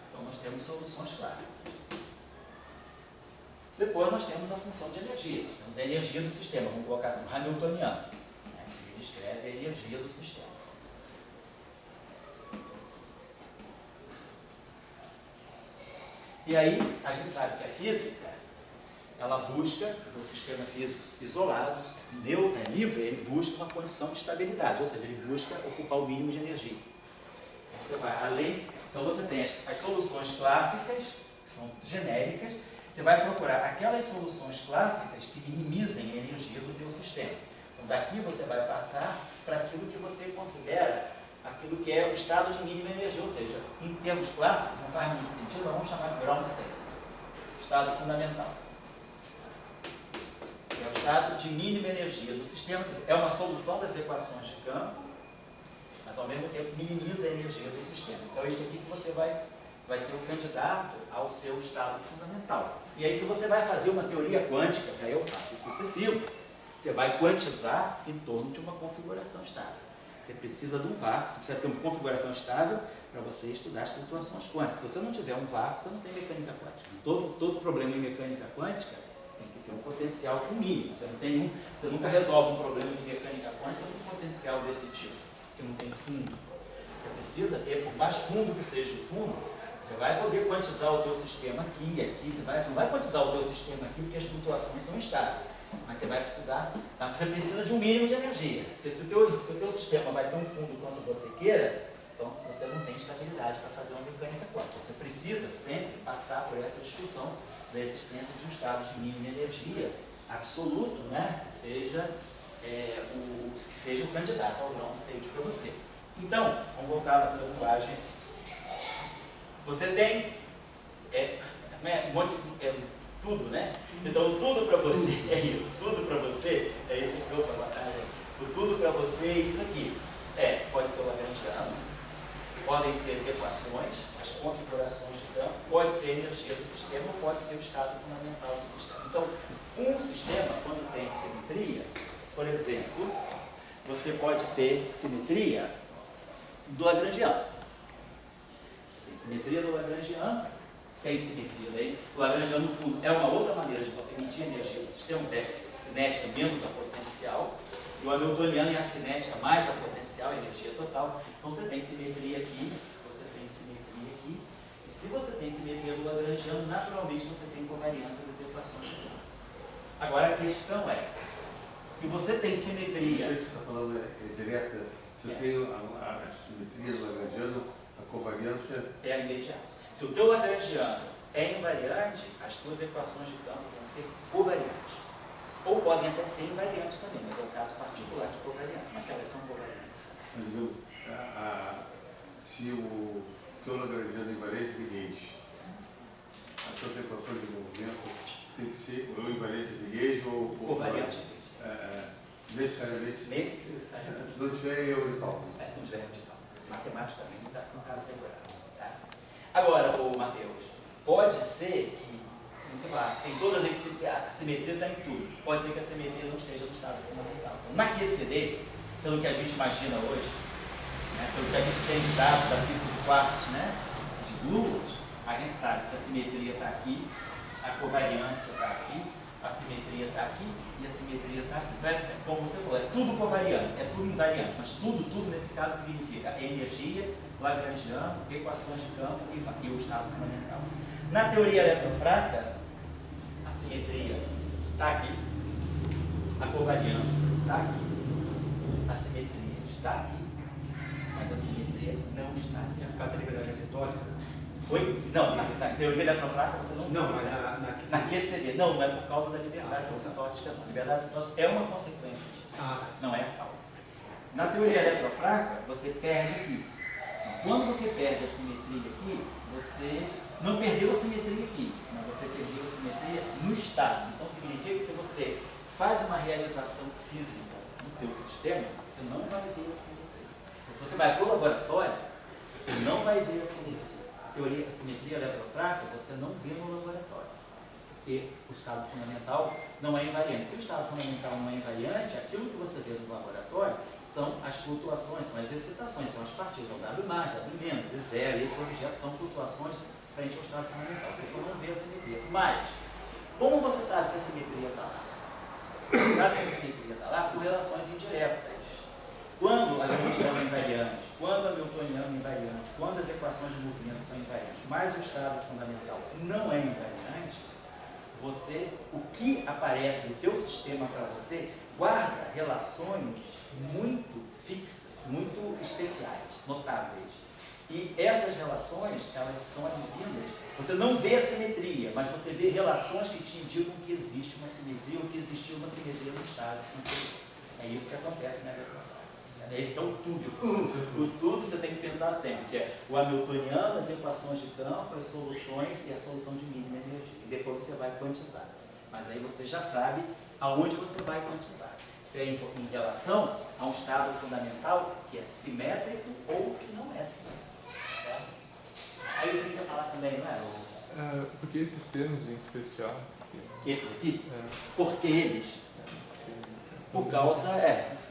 Então, nós temos soluções clássicas. Depois, nós temos a função de energia. Nós temos a energia do sistema, vamos colocar assim, hamiltoniano, né, que descreve a energia do sistema. E aí, a gente sabe que a física, ela busca, o sistema físico isolados, livre, ele busca uma condição de estabilidade, ou seja, ele busca ocupar o mínimo de energia. Você vai além, então você tem as soluções clássicas, que são genéricas, você vai procurar aquelas soluções clássicas que minimizem a energia do teu sistema. Então daqui você vai passar para aquilo que você considera aquilo que é o estado de mínima energia, ou seja, em termos clássicos, não faz muito sentido, vamos chamar de ground state, estado fundamental. É o estado de mínima energia do sistema, é uma solução das equações de campo, mas ao mesmo tempo minimiza a energia do sistema. Então é isso aqui que você vai ser o candidato ao seu estado fundamental. E aí, se você vai fazer uma teoria quântica, que aí é o passo sucessivo, você vai quantizar em torno de uma configuração estável. Você precisa de um vácuo, você precisa ter uma configuração estável para você estudar as flutuações quânticas. Se você não tiver um vácuo, você não tem mecânica quântica. Todo problema em mecânica quântica tem que tem um potencial com mínimo. Você nunca resolve um problema de mecânica quântica com um potencial desse tipo, que não tem fundo. Você precisa ter, por mais fundo que seja o fundo, você vai poder quantizar o teu sistema aqui e aqui. Você não vai quantizar o teu sistema aqui porque as flutuações são estáveis. Mas você vai precisar, você precisa de um mínimo de energia. Porque se o teu sistema vai ter um fundo quanto você queira, então você não tem estabilidade para fazer uma mecânica quântica. Você precisa sempre passar por essa discussão da existência de um estado de mínima energia absoluto, né? Que seja o candidato ao ground state para você. Então, vamos voltar para a linguagem. Você tem tudo, né? Então, tudo para você é isso. Tudo para você é isso aqui. Opa, batalha. O tudo para você é isso aqui. Pode ser o lagrangiano, podem ser as equações, as configurações de campo, pode ser a energia do sistema ou pode ser o estado fundamental do sistema. Então, um sistema, quando tem simetria, por exemplo, você pode ter simetria do lagrangiano. Tem simetria do lagrangiano, tem simetria daí. O lagrangiano, no fundo, é uma outra maneira de você medir a energia do sistema, é cinética menos a potencial. E o hamiltoniano é a cinética mais a potencial, a energia total. Então você tem simetria aqui, você tem simetria aqui. E se você tem simetria do lagrangiano, naturalmente você tem covariância das equações de campo. Agora a questão é, se você tem simetria... O que você está falando é direta. Você tem a simetria do lagrangiano, a covariância... É a imediata. Se o teu lagrangiano é invariante, as tuas equações de campo vão ser covariantes. Ou podem até ser invariantes também, mas é o caso particular de covariância, mas que elas são covariantes. Mas, digamos, se o teu lagrangiano é invariante de Gauge, a tua equação de movimento tem que ser ou invariante de Gauge ou Covariante. Necessariamente. Necessariamente. Se não tiver erro de cálculo. Se não tiver erro de cálculo. Matematicamente está no caso assegurado. Tá? Agora, Matheus, pode ser que, vamos falar, tem todas a simetria está em tudo. Pode ser que a simetria não esteja no estado fundamental. Então, na QCD, pelo que a gente imagina hoje, né, pelo que a gente tem de dados da física de quartos, né, de gluons, a gente sabe que a simetria está aqui, a covariância está aqui, a simetria está aqui e a simetria está aqui. Então, como você falou, é tudo covariante, é tudo invariante, mas tudo nesse caso significa energia, lagrangiano, equações de campo e o estado fundamental. Na teoria eletrofrática, a simetria está aqui, a covariância está aqui, a simetria está aqui, mas a simetria não está aqui. É por causa da liberdade acitótica? Oi? Não, na teoria eletrofrática você não Não, tem. mas Na QCD. Não é por causa da liberdade acitótica, não. A liberdade acitótica é uma consequência disso, não é a causa. Na teoria eletrofrática, você perde aqui. Quando você perde a simetria aqui, você não perdeu a simetria aqui, mas você perdeu a simetria no estado. Então significa que se você faz uma realização física no teu sistema, você não vai ver a simetria. Se você vai para o laboratório, você não vai ver a simetria. A simetria eletrofrática você não vê no laboratório. Porque o estado fundamental não é invariante. Se o estado fundamental não é invariante, aquilo que você vê no laboratório são as flutuações, são as excitações, são as partículas, o W+, W-, E0, esses objetos são flutuações frente ao estado fundamental. Você só não vê a simetria. Mas, como você sabe que a simetria está lá? Você sabe que a simetria está lá por relações indiretas. Quando a lagrangiano é invariante, quando a hamiltoniano é invariante, quando as equações de movimento são invariantes, mas o estado fundamental não é invariante, o que aparece no teu sistema para você guarda relações muito fixas, muito especiais, notáveis. E essas relações, elas são advindas. Você não vê a simetria, mas você vê relações que te indicam que existe uma simetria ou que existiu uma simetria no estado anterior. É isso que acontece na eletrofrática. Esse que é o tudo. O tudo você tem que pensar sempre, que é o hamiltoniano, as equações de campo, as soluções e a solução de mínima energia. E depois você vai quantizar. Mas aí você já sabe aonde você vai quantizar. Se é em relação a um estado fundamental que é simétrico ou que não é simétrico. Certo? Aí você quer falar também, não é? Porque esses termos em especial... Esses aqui? Porque eles... Por causa,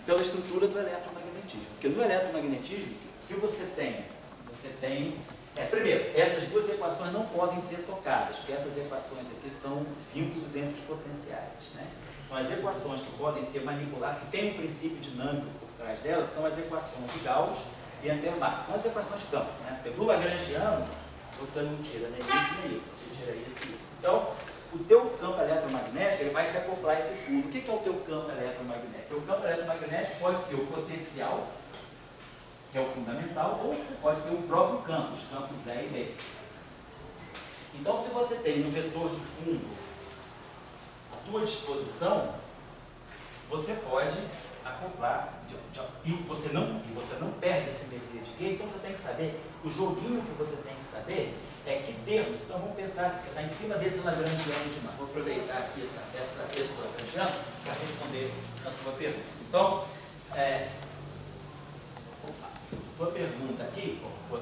pela estrutura do eletromagnetismo. Porque no eletromagnetismo, o que você tem? Você tem Primeiro, essas duas equações não podem ser tocadas, porque essas equações aqui são vínculos entre os potenciais, né? Então, as equações que podem ser manipuladas, que têm um princípio dinâmico por trás delas, são as equações de Gauss e Andermatt. São as equações de campo, né? Porque do lagrangiano, você não tira nem isso nem isso, você tira isso e isso. Então, o teu campo eletromagnético, ele vai se acoplar a esse fundo. O que é o teu campo eletromagnético? O campo eletromagnético pode ser o potencial, que é o fundamental, ou você pode ter o próprio campo, os campos E e B. Então, se você tem um vetor de fundo à tua disposição, você pode acoplar, e você não perde a simetria de gauge. Então, você tem que saber, o joguinho que você tem que saber é que termos. Então, vamos pensar que você está em cima desse lagrangiano de Mach. Vou aproveitar aqui esse lagrangiano para responder a tua pergunta. Então, tua pergunta aqui, tua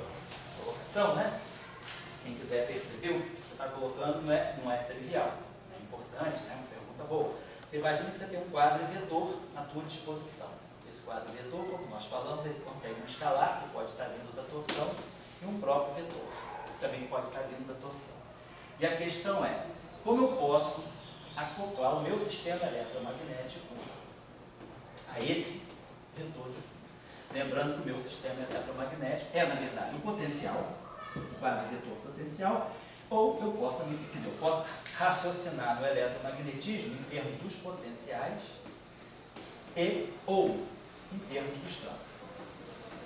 colocação, né? Quem quiser perceber, o que você está colocando não é trivial, é importante, né? Uma pergunta boa. Você imagina que você tem um quadro vetor à tua disposição. Esse quadro vetor, como nós falamos, ele contém um escalar, que pode estar vindo da torção, e um próprio vetor, que também pode estar vindo da torção. E a questão é, como eu posso acoplar o meu sistema eletromagnético a esse vetor de fundo? Lembrando que o meu sistema eletromagnético é, na verdade, o potencial, o quadro vetor potencial, ou eu posso raciocinar no eletromagnetismo em termos dos potenciais ou em termos dos campos.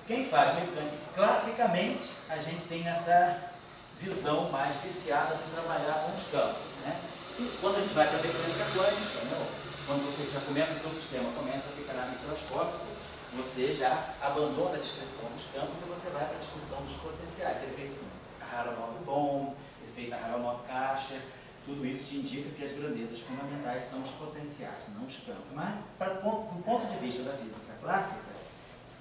Quem faz mecânica, classicamente, a gente tem essa visão mais viciada de trabalhar com os campos, né? E quando a gente vai para a mecânica quântica, né? Quando você já começa, o seu sistema começa a ficar microscópico, você já abandona a descrição dos campos e você vai para a descrição dos potenciais. Efeito Aharonov-Bohm, efeito Aharonov-Caixa, tudo isso te indica que as grandezas fundamentais são os potenciais, não os campos. Mas, do ponto de vista da física clássica,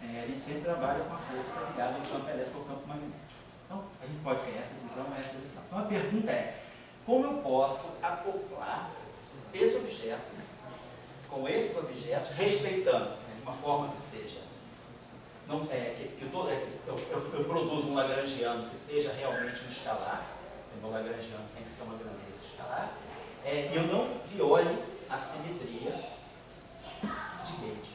a gente sempre trabalha com a força ligada ao campo elétrico ao campo magnético. Então, a gente pode ter essa visão ou essa visão. Então, a pergunta é, como eu posso acoplar esse objeto com esses objetos, respeitando, de uma forma que seja, eu produzo um lagrangiano que seja realmente um escalar, o meu lagrangiano tem que ser uma grandeza escalar, e eu não viole a simetria de gauge,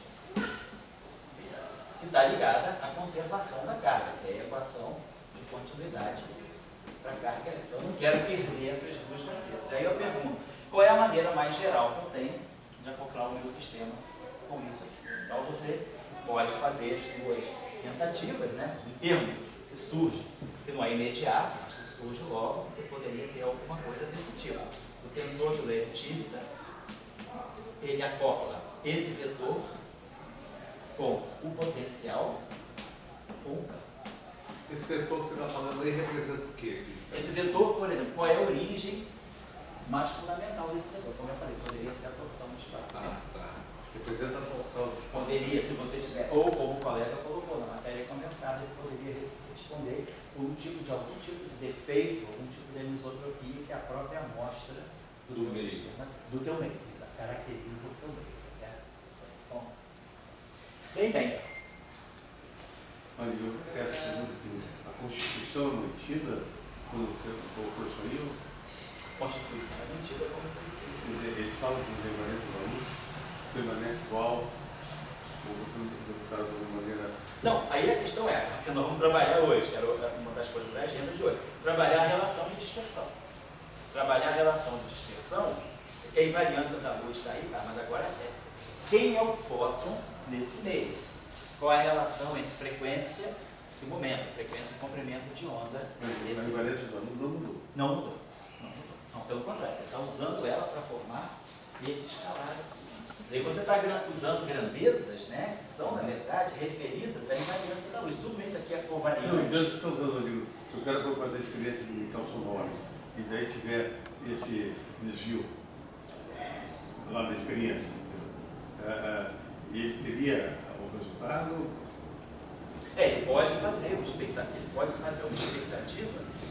que está ligada à conservação da carga, que é a equação de continuidade para a carga elétrica. Eu não quero perder essas duas grandezas. Aí eu pergunto, qual é a maneira mais geral que eu tenho de acoplar o meu sistema com isso aqui? Então você pode fazer as duas tentativas, né? O termo que surge, que não é imediato, mas que surge logo, você poderia ter alguma coisa desse tipo. O tensor de Lev-Tivita, ele acopla esse vetor com o potencial com o campo. Esse vetor que você está falando aí representa o quê? Esse vetor, por exemplo, qual é a origem mais fundamental desse vetor? Como eu falei, poderia ser a torção do espaço-tempo. Tá. Representa a torção do espaço. Poderia, se você tiver, ou como o colega colocou, na matéria condensada, ele poderia responder por algum tipo de defeito, algum tipo de anisotropia que é a própria amostra do teu sistema, do teu meio. Isso caracteriza o teu meio, tá certo? Bom. Bem. Olha, eu quero perguntar, a Constituição é mantida quando você colocou isso aí? Constituição é mantida como Ele fala que o remanente da luz permanece igual, ou você não tem deputado de uma maneira... Não, aí a questão é, que nós vamos trabalhar hoje, era uma das coisas da agenda de hoje, trabalhar a relação de dispersão. Trabalhar a relação de dispersão, porque a invariância da luz está aí, tá, mas agora é quem é o fóton nesse meio? Qual é a relação entre frequência e momento, frequência e comprimento de onda? Mas a invariância da luz não mudou. Não mudou. Não, pelo contrário, você está usando ela para formar esse escalar aqui. Daí você está usando grandezas, né, que são, na verdade, referidas à invariância da luz. Tudo isso aqui é covariante. Não, então você está usando, eu digo, se eu quero fazer a experiência de Michael sonoro e daí tiver esse desvio lá na experiência, e ele teria o resultado? Ele pode fazer uma expectativa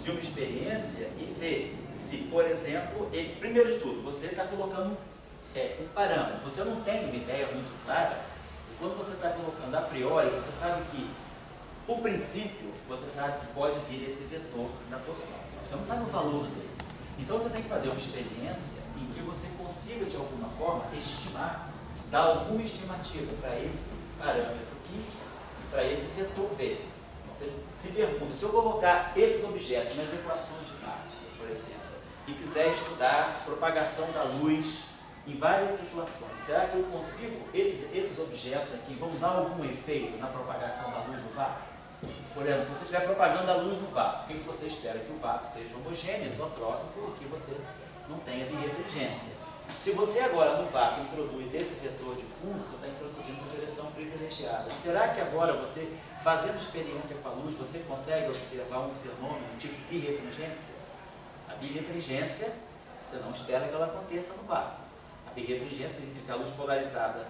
de uma experiência e ver se, por exemplo, primeiro de tudo, você está colocando um parâmetro. Você não tem uma ideia muito clara, e quando você está colocando a priori, você sabe que Por princípio, você sabe que pode vir esse vetor da torção. Você não sabe o valor dele. Então você tem que fazer uma experiência em que você consiga, de alguma forma, estimar, dar alguma estimativa para esse parâmetro aqui, para esse vetor V. Então, você se pergunta, se eu colocar esses objetos nas equações de Maxwell, por exemplo, e quiser estudar propagação da luz em várias situações, será que eu consigo, esses objetos aqui vão dar algum efeito na propagação da luz no vácuo? Por exemplo, se você estiver propagando a luz no vácuo, o que você espera? Que o vácuo seja homogêneo, isotrópico, e que você não tenha birrefringência. Se você agora no vácuo introduz esse vetor de fundo, você está introduzindo uma direção privilegiada. Será que agora você, fazendo experiência com a luz, você consegue observar um fenômeno tipo birrefringência? A birrefringência, você não espera que ela aconteça no vácuo. A birrefringência significa a luz polarizada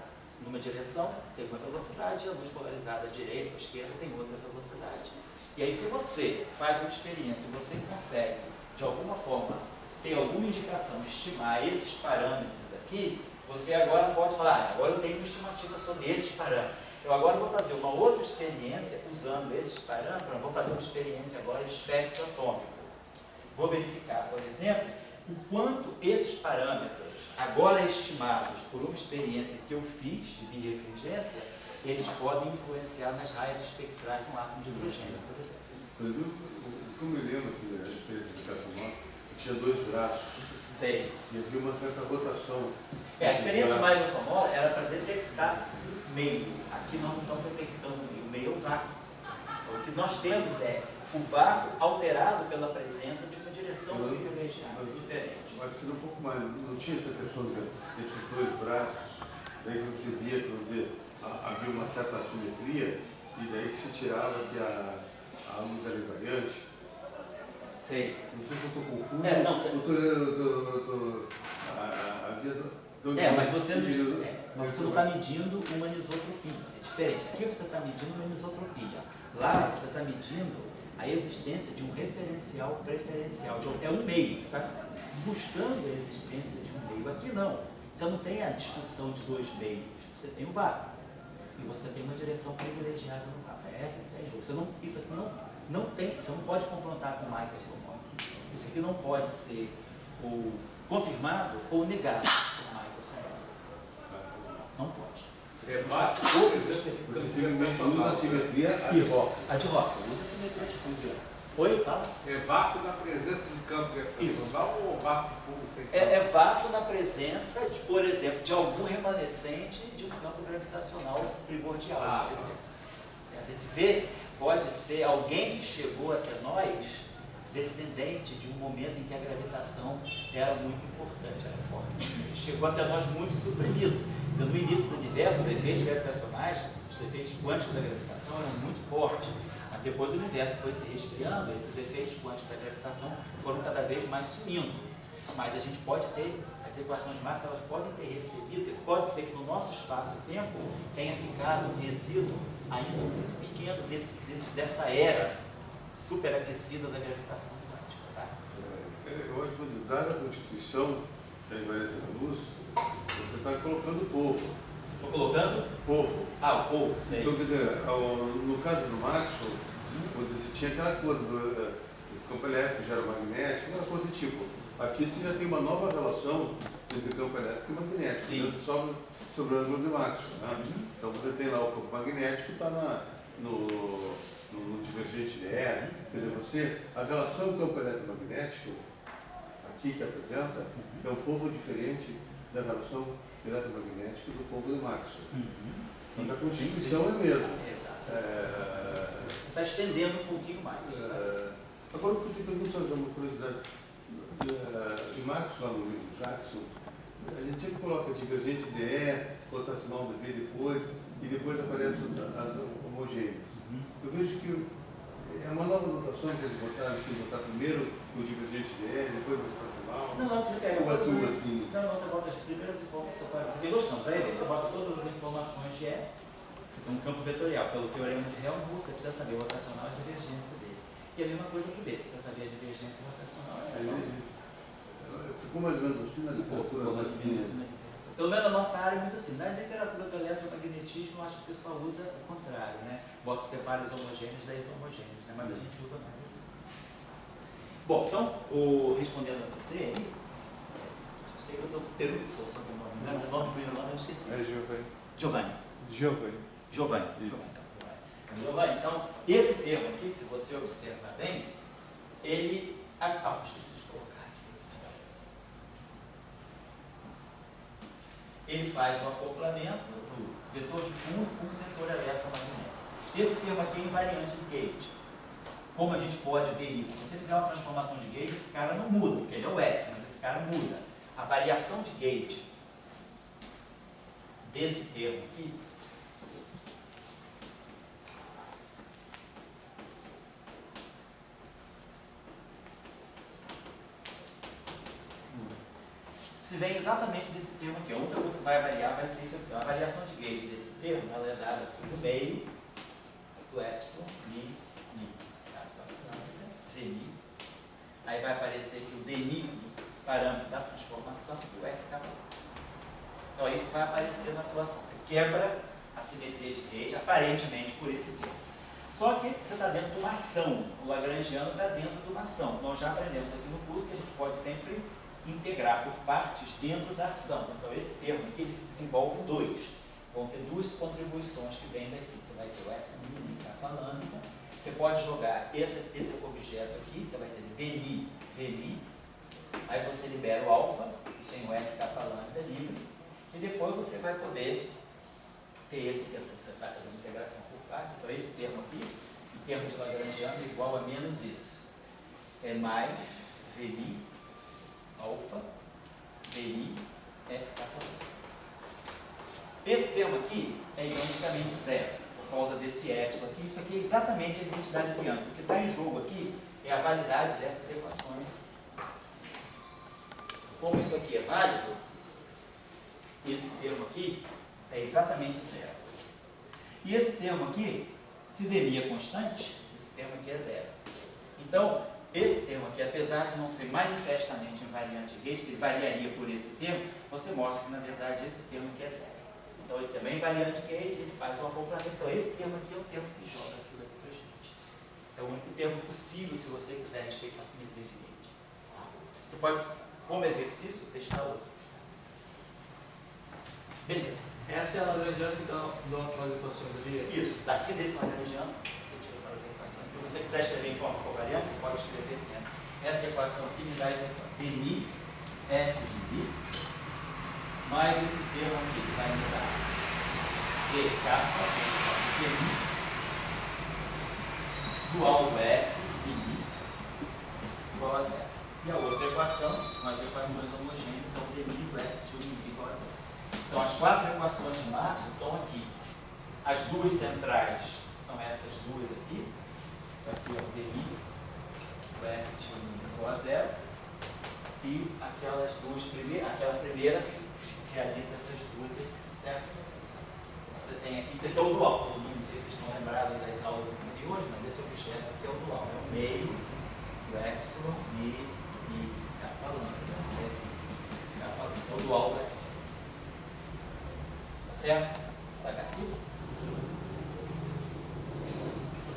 numa direção tem uma velocidade, e a luz polarizada à direita ou à esquerda tem outra velocidade. E aí, se você faz uma experiência e você consegue, de alguma forma, ter alguma indicação, estimar esses parâmetros aqui, você agora pode falar, agora eu tenho uma estimativa sobre esses parâmetros. Eu agora vou fazer uma outra experiência usando esses parâmetros, eu vou fazer uma experiência agora de espectro atômico. Vou verificar, por exemplo, o quanto esses parâmetros, agora estimados por uma experiência que eu fiz de birrefringência, eles podem influenciar nas raias espectrais no átomo de hidrogênio, por exemplo. Como eu lembro que a experiência de Castelnau, tinha 2 braços. Sei. E havia uma certa rotação. A experiência de Maio sonora era para detectar o meio. Aqui nós não estamos detectando o meio. O meio é o vácuo. Então, o que nós temos é o vácuo alterado pela presença de uma direção privilegiada diferente. Acho que um pouco mais, não tinha essa questão desses 2 braços, daí que você via, havia uma certa assimetria, e daí que se tirava que a luz era invariante. Sei. Não sei se eu estou confuso. Não, você... mas você não está medindo uma anisotropia. É diferente. Aqui você está medindo uma anisotropia. Lá você está medindo a existência de um referencial preferencial. É um meio. Você está buscando a existência de um meio. Aqui não. Você não tem a discussão de 2 meios. Você tem o vácuo. E você tem uma direção privilegiada no vácuo. É essa que é o jogo. Isso aqui não tem, você não pode confrontar com o Michelson. Isso aqui não pode ser ou confirmado ou negado por Michelson. Não pode. É vácuo ou presença de campo gravitacional. Usa a simetria ad hoc. Ad hoc. Usa a simetria de campo. Oi, tá? É vácuo na presença de campo gravitacional ou vácuo puro sem campo? É vácuo na presença, de, por exemplo, de algum remanescente de um campo gravitacional primordial, por exemplo. Certo? Esse V pode ser alguém que chegou até nós descendente de um momento em que a gravitação era muito importante, era forte. Ele chegou até nós muito suprimido. No início do universo, os efeitos gravitacionais, os efeitos quânticos da gravitação eram muito fortes, mas depois o universo foi se resfriando, esses efeitos quânticos da gravitação foram cada vez mais sumindo. Mas a gente pode ter, as equações de Maxwell, elas podem ter recebido, pode ser que no nosso espaço-tempo tenha ficado um resíduo ainda muito pequeno dessa era superaquecida da gravitação quântica. Tá? Eu acho que, dada a constituição da invariância da luz, você está colocando polvo. Estou colocando? Polvo. O polvo, sei. Então, quer dizer, no caso do Maxwell, você tinha aquela coisa do campo elétrico, gera magnético, aquela coisa tipo. Aqui você já tem uma nova relação entre campo elétrico e magnético, sobre o ângulo de Maxwell. Né? Então você tem lá o campo magnético, está no divergente de R. Quer dizer, a relação campo elétrico-magnético, aqui que apresenta, é um pouco diferente da relação eletromagnética do pouco de Maxwell. Então a constituição é a mesma. Exato. Você está estendendo um pouquinho mais. Agora eu te pergunto só uma curiosidade. Em Maxwell, lá no livro Jackson, a gente sempre coloca divergente de E, rotacional de B depois, e depois aparece as homogêneas. Eu vejo que é uma nova notação que eles botaram, que botar primeiro o divergente de E, depois o rotacional. Não, você quer. Assim. Não, você bota as primeiras informações. Você tem 2 campos, aí você bota todas as informações de E. Você tem um campo vetorial. Pelo teorema de Helmholtz, você precisa saber o rotacional e a divergência dele. E a mesma coisa para o B, você precisa saber a divergência rotacional. Ficou mais ou menos assim na literatura. Pelo menos na nossa área é muito assim. Na literatura do eletromagnetismo, eu acho que o pessoal usa o contrário, né? Separa os homogêneos das homogêneos, né? Mas a gente usa mais assim. Bom, então, respondendo a você, eu sei que eu estou perupção sobre o nome, né? O nome, primeiro nome eu esqueci. É Giovanni. Giovanni. Giovanni. Giovanni. Giovanni, então, esse termo aqui, se você observar bem, ele... esqueci de colocar aqui. Ele faz o acoplamento do vetor de fundo com o setor eletromagnético. Esse termo aqui é invariante de gauge. Como a gente pode ver isso? Se você fizer uma transformação de gauge, esse cara não muda, porque ele é o F, mas esse cara muda. A variação de gauge desse termo aqui se vem exatamente desse termo aqui. A outra coisa que vai variar vai ser isso aqui. A variação de gauge desse termo ela é dada no meio do epsilon, mi, Vmi. Aí vai aparecer aqui o Dmi, parâmetro da transformação, do FK. Então isso vai aparecer na atuação. Você quebra a simetria de gauge, aparentemente por esse termo. Só que você está dentro de uma ação. O lagrangiano está dentro de uma ação. Nós já aprendemos aqui no curso que a gente pode sempre integrar por partes dentro da ação. Então esse termo aqui ele se desenvolve em dois. Vão ter duas contribuições que vêm daqui. Você vai ter o epsilon e capa lambda. Você pode jogar esse objeto aqui, você vai ter Dmi, Vmi. Aí você libera o alfa, tem o F capa lambda livre. E depois você vai poder ter esse termo. Você está fazendo integração por partes. Então esse termo aqui, em termos de lagrangiano, é igual a menos isso. É mais Vmi, alfa, Bi, F capa lambda. Esse termo aqui é ionicamente zero, por causa desse epsilon aqui. Isso aqui é exatamente a identidade de Young. O que está em jogo aqui é a validade dessas equações. Como isso aqui é válido, esse termo aqui é exatamente zero. E esse termo aqui, se Vmi é constante, esse termo aqui é zero. Então, esse termo aqui, apesar de não ser manifestamente invariante de gauge, ele variaria por esse termo, você mostra que, na verdade, esse termo aqui é zero. Então, esse termo é invariante de gauge, ele faz o acoplamento. Então, esse termo aqui é o termo que joga aquilo aqui para a gente. É o único termo possível se você quiser respeitar a simetria de gauge. Você pode, como exercício, testar outros. Beleza. Essa é a lagrangiana que dá aquelas equações ali? Isso, daqui desse lagrangiano, você tira aquelas equações. Se você quiser escrever em forma covariante, você pode escrever assim. Essa equação aqui me dá isso aqui. Dmi, F de Mi, mais esse termo aqui, que vai me dar V capa, Vmi, dual do F de Mi, igual a zero. E a outra equação, são as equações homogêneas, é o Dmi do F de Mi igual a zero. Então, as quatro equações de Maxwell estão aqui. As duas centrais são essas duas aqui. Isso aqui é o Dmi, o F de Mi igual a zero. E aquelas duas primeiras, aquela primeira realiza essas duas aqui, certo? Você tem aqui, isso aqui é o dual. Eu não sei se vocês estão lembrados das aulas anteriores, mas esse objeto aqui é o dual. É o meio do epsilon e capa lambda. É o dual do F. Certo? Aqui.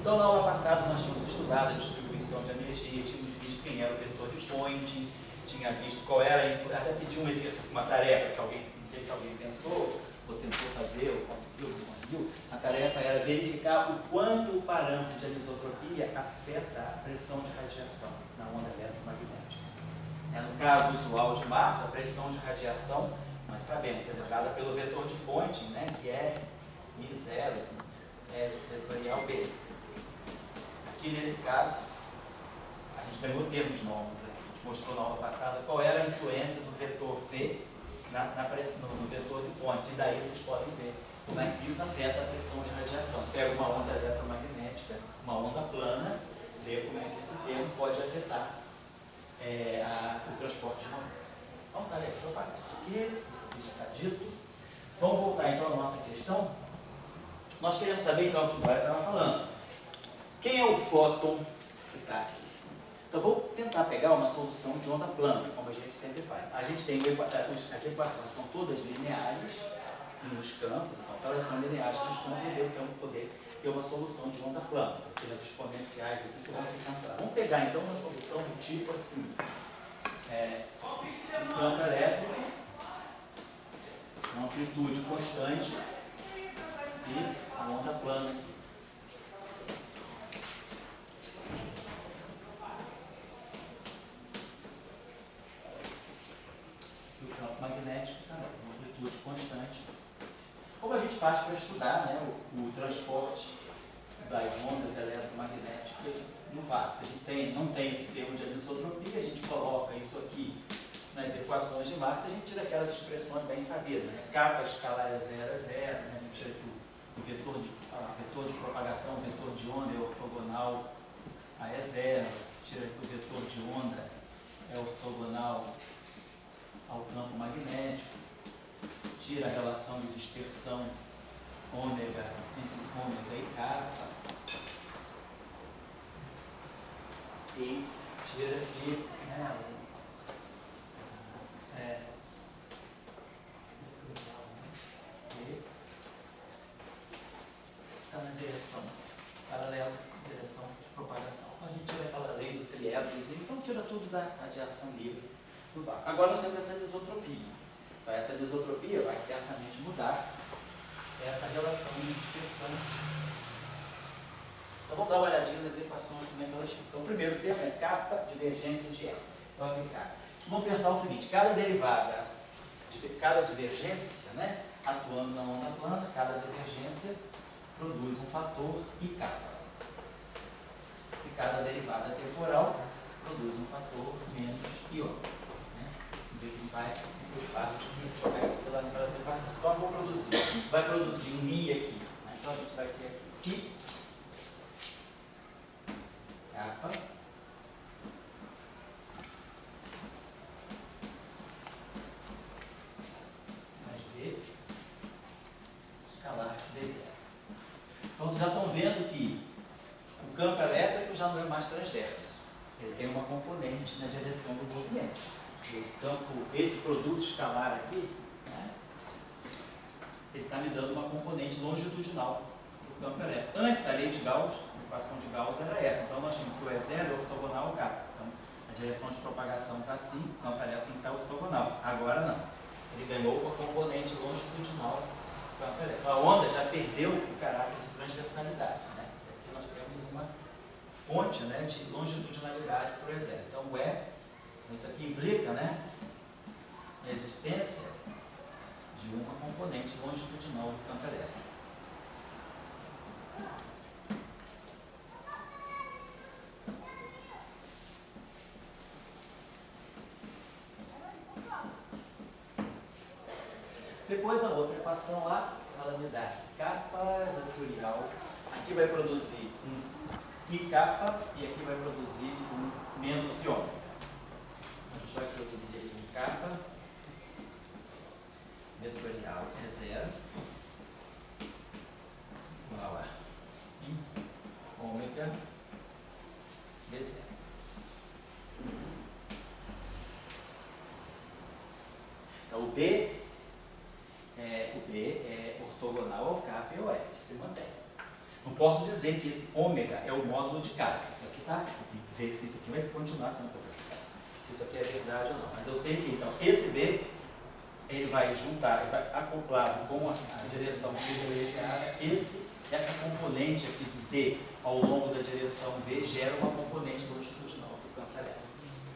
Então, na aula passada, nós tínhamos estudado a distribuição de energia, tínhamos visto quem era o vetor de Poynting, tinha visto qual era, até pedi um exercício, uma tarefa que alguém, não sei se alguém pensou, ou tentou fazer, ou conseguiu, ou não conseguiu. A tarefa era verificar o quanto o parâmetro de anisotropia afeta a pressão de radiação na onda eletromagnética. No caso usual de Maxwell, a pressão de radiação, nós sabemos, é dada pelo vetor de Poynting, né, que é Mi0, vetorial B. Aqui nesse caso, a gente ganhou termos novos aqui. A gente mostrou na aula passada qual era a influência do vetor V no vetor de Poynting. E daí vocês podem ver como é que isso afeta a pressão de radiação. Pega uma onda eletromagnética, uma onda plana, vê como é que esse termo pode afetar o transporte de momento. Então, tá, deixa eu parar isso aqui já está dito. Vamos voltar então à nossa questão. Nós queremos saber então o que o Mário estava falando. Quem é o fóton que está aqui? Então, vou tentar pegar uma solução de onda plana, como a gente sempre faz. A gente tem as equações são todas lineares nos campos, então se elas são lineares nos campos, eu devo poder ter uma solução de onda plana, porque as exponenciais aqui que vão se cancelar. Vamos pegar então uma solução do tipo assim, um campo elétrico, uma amplitude constante e a onda plana aqui. E o campo magnético também, uma amplitude constante. Como a gente faz para estudar, né, o transporte das ondas eletromagnéticas no vácuo. Se a gente não tem esse termo de anisotropia, a gente coloca isso aqui nas equações de Marx, a gente tira aquelas expressões bem sabidas, né? Capa escalar é 0 é 0, né? A gente tira aqui o vetor de propagação, o vetor de onda é ortogonal a é 0, tira aqui o vetor de onda é ortogonal ao campo magnético, tira a relação de dispersão ômega entre ômega e kappa, e tira aqui, né, está na direção paralela, direção de propagação. Então, a gente tira aquela lei do triédrozinho, então tira tudo da radiação livre do vácuo. Agora nós temos essa anisotropia. Então, essa anisotropia vai certamente mudar essa relação de dispersão. Então vamos dar uma olhadinha nas equações, como é que elas ficam. Então, o primeiro termo é kappa divergência de E. Então vai ficar. Vamos pensar o seguinte, cada derivada, cada divergência, né, atuando na onda plana, cada divergência produz um fator I kappa. E cada derivada temporal produz um fator menos I ômega. Né? Vamos ver que vai para o espaço e jogar isso pelas equações. Então, vai produzir um I aqui. Né? Então, a gente vai ter aqui I kappa mais V escalar V0. Então, vocês já estão vendo que o campo elétrico já não é mais transverso. Ele tem uma componente na direção do movimento. O campo, esse produto escalar aqui, né, ele está me dando uma componente longitudinal do campo elétrico. Antes, a lei de Gauss, a equação de Gauss era essa. Então, nós tínhamos que o E0 é ortogonal ao kappa. Então, a direção de propagação está assim, o campo elétrico tem que estar ortogonal. Agora não. Ele ganhou uma componente longitudinal do campo elétrico. A onda já perdeu o caráter de transversalidade. Né? Aqui nós temos uma fonte, né, de longitudinalidade para o E0. Então, o E, isso aqui implica, né, a existência de uma componente longitudinal do campo elétrico. Depois a outra equação lá, ela me dá kappa vetorial. Aqui vai produzir um I kappa e aqui vai produzir um menos I ômega. A gente vai produzir aqui um kappa vetorial C0 igual a I ômega V0. Então o B é ortogonal ao kappa e ao S, se mantém. Não posso dizer que esse ômega é o módulo de kappa. Isso aqui está, tem que ver se isso aqui vai continuar sendo completado. Se isso aqui é verdade ou não. Mas eu sei que então esse B ele vai juntar, ele vai acoplado com a direção privilegiada, essa componente aqui do D ao longo da direção V gera uma componente longitudinal do campo elétrico.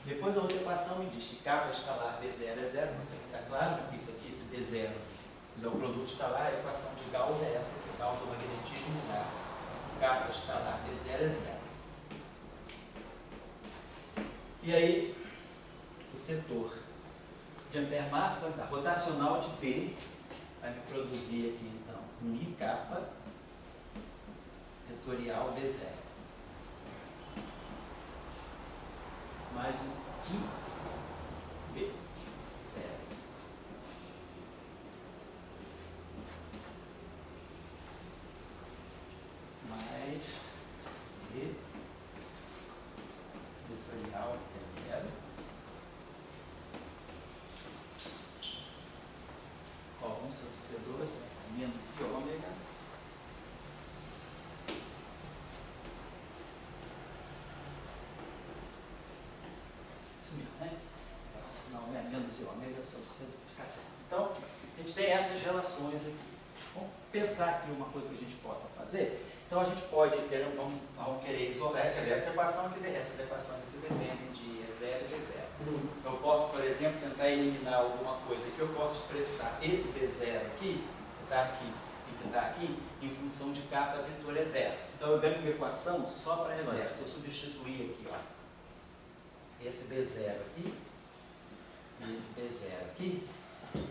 Depois a outra equação me diz que kappa escalar V0 é 0, não sei se está claro, porque isso aqui, esse D0 é o produto escalar, a equação de Gauss é essa, que Gauss do magnetismo dá kappa escalar V0 é 0. E aí, o setor de Ampère-Marx vai dar rotacional de P, vai me produzir aqui então um I kappa vetorial V0 mais um Q V0 mais V vetorial sobre C2. Tá certo. Então, a gente tem essas relações aqui. Vamos pensar aqui uma coisa que a gente possa fazer. Então, a gente pode, vamos querer isolar, quer dizer, essas equações aqui dependem de E0 e B0. Eu posso, por exemplo, tentar eliminar alguma coisa que eu posso expressar esse B0 aqui, que está aqui e que está aqui, em função de capa vetor E0. Então, eu ganho uma equação só para E0. Se eu substituir aqui, ó, esse B0 aqui e esse B0 aqui,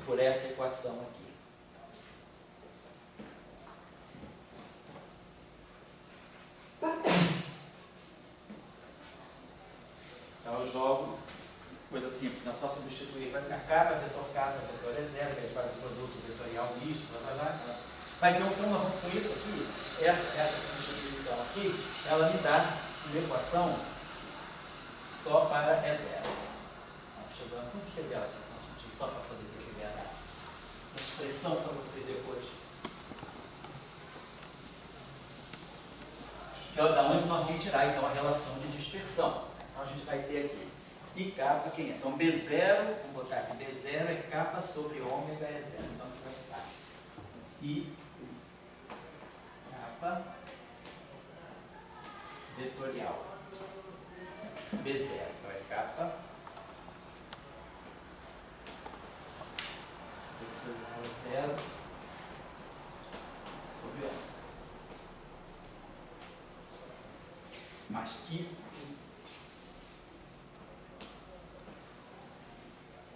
por essa equação aqui. Então eu jogo, coisa simples, não é só substituir, vai ficar capa, vetor E0, que vai para o produto vetorial misto, vai ter então com isso aqui, essa substituição aqui, ela me dá uma equação só para E0. Vamos escrever ela aqui, só para poder escrever uma expressão para você depois. Da onde nós vamos tirar então a relação de dispersão. Então a gente vai ter aqui I capa quem é? Então B0, vamos botar aqui, B0 é capa sobre ômega E0. Então você vai botar I capa vetorial B0. Então é capa vetorial E0 sobre ômega. Mas que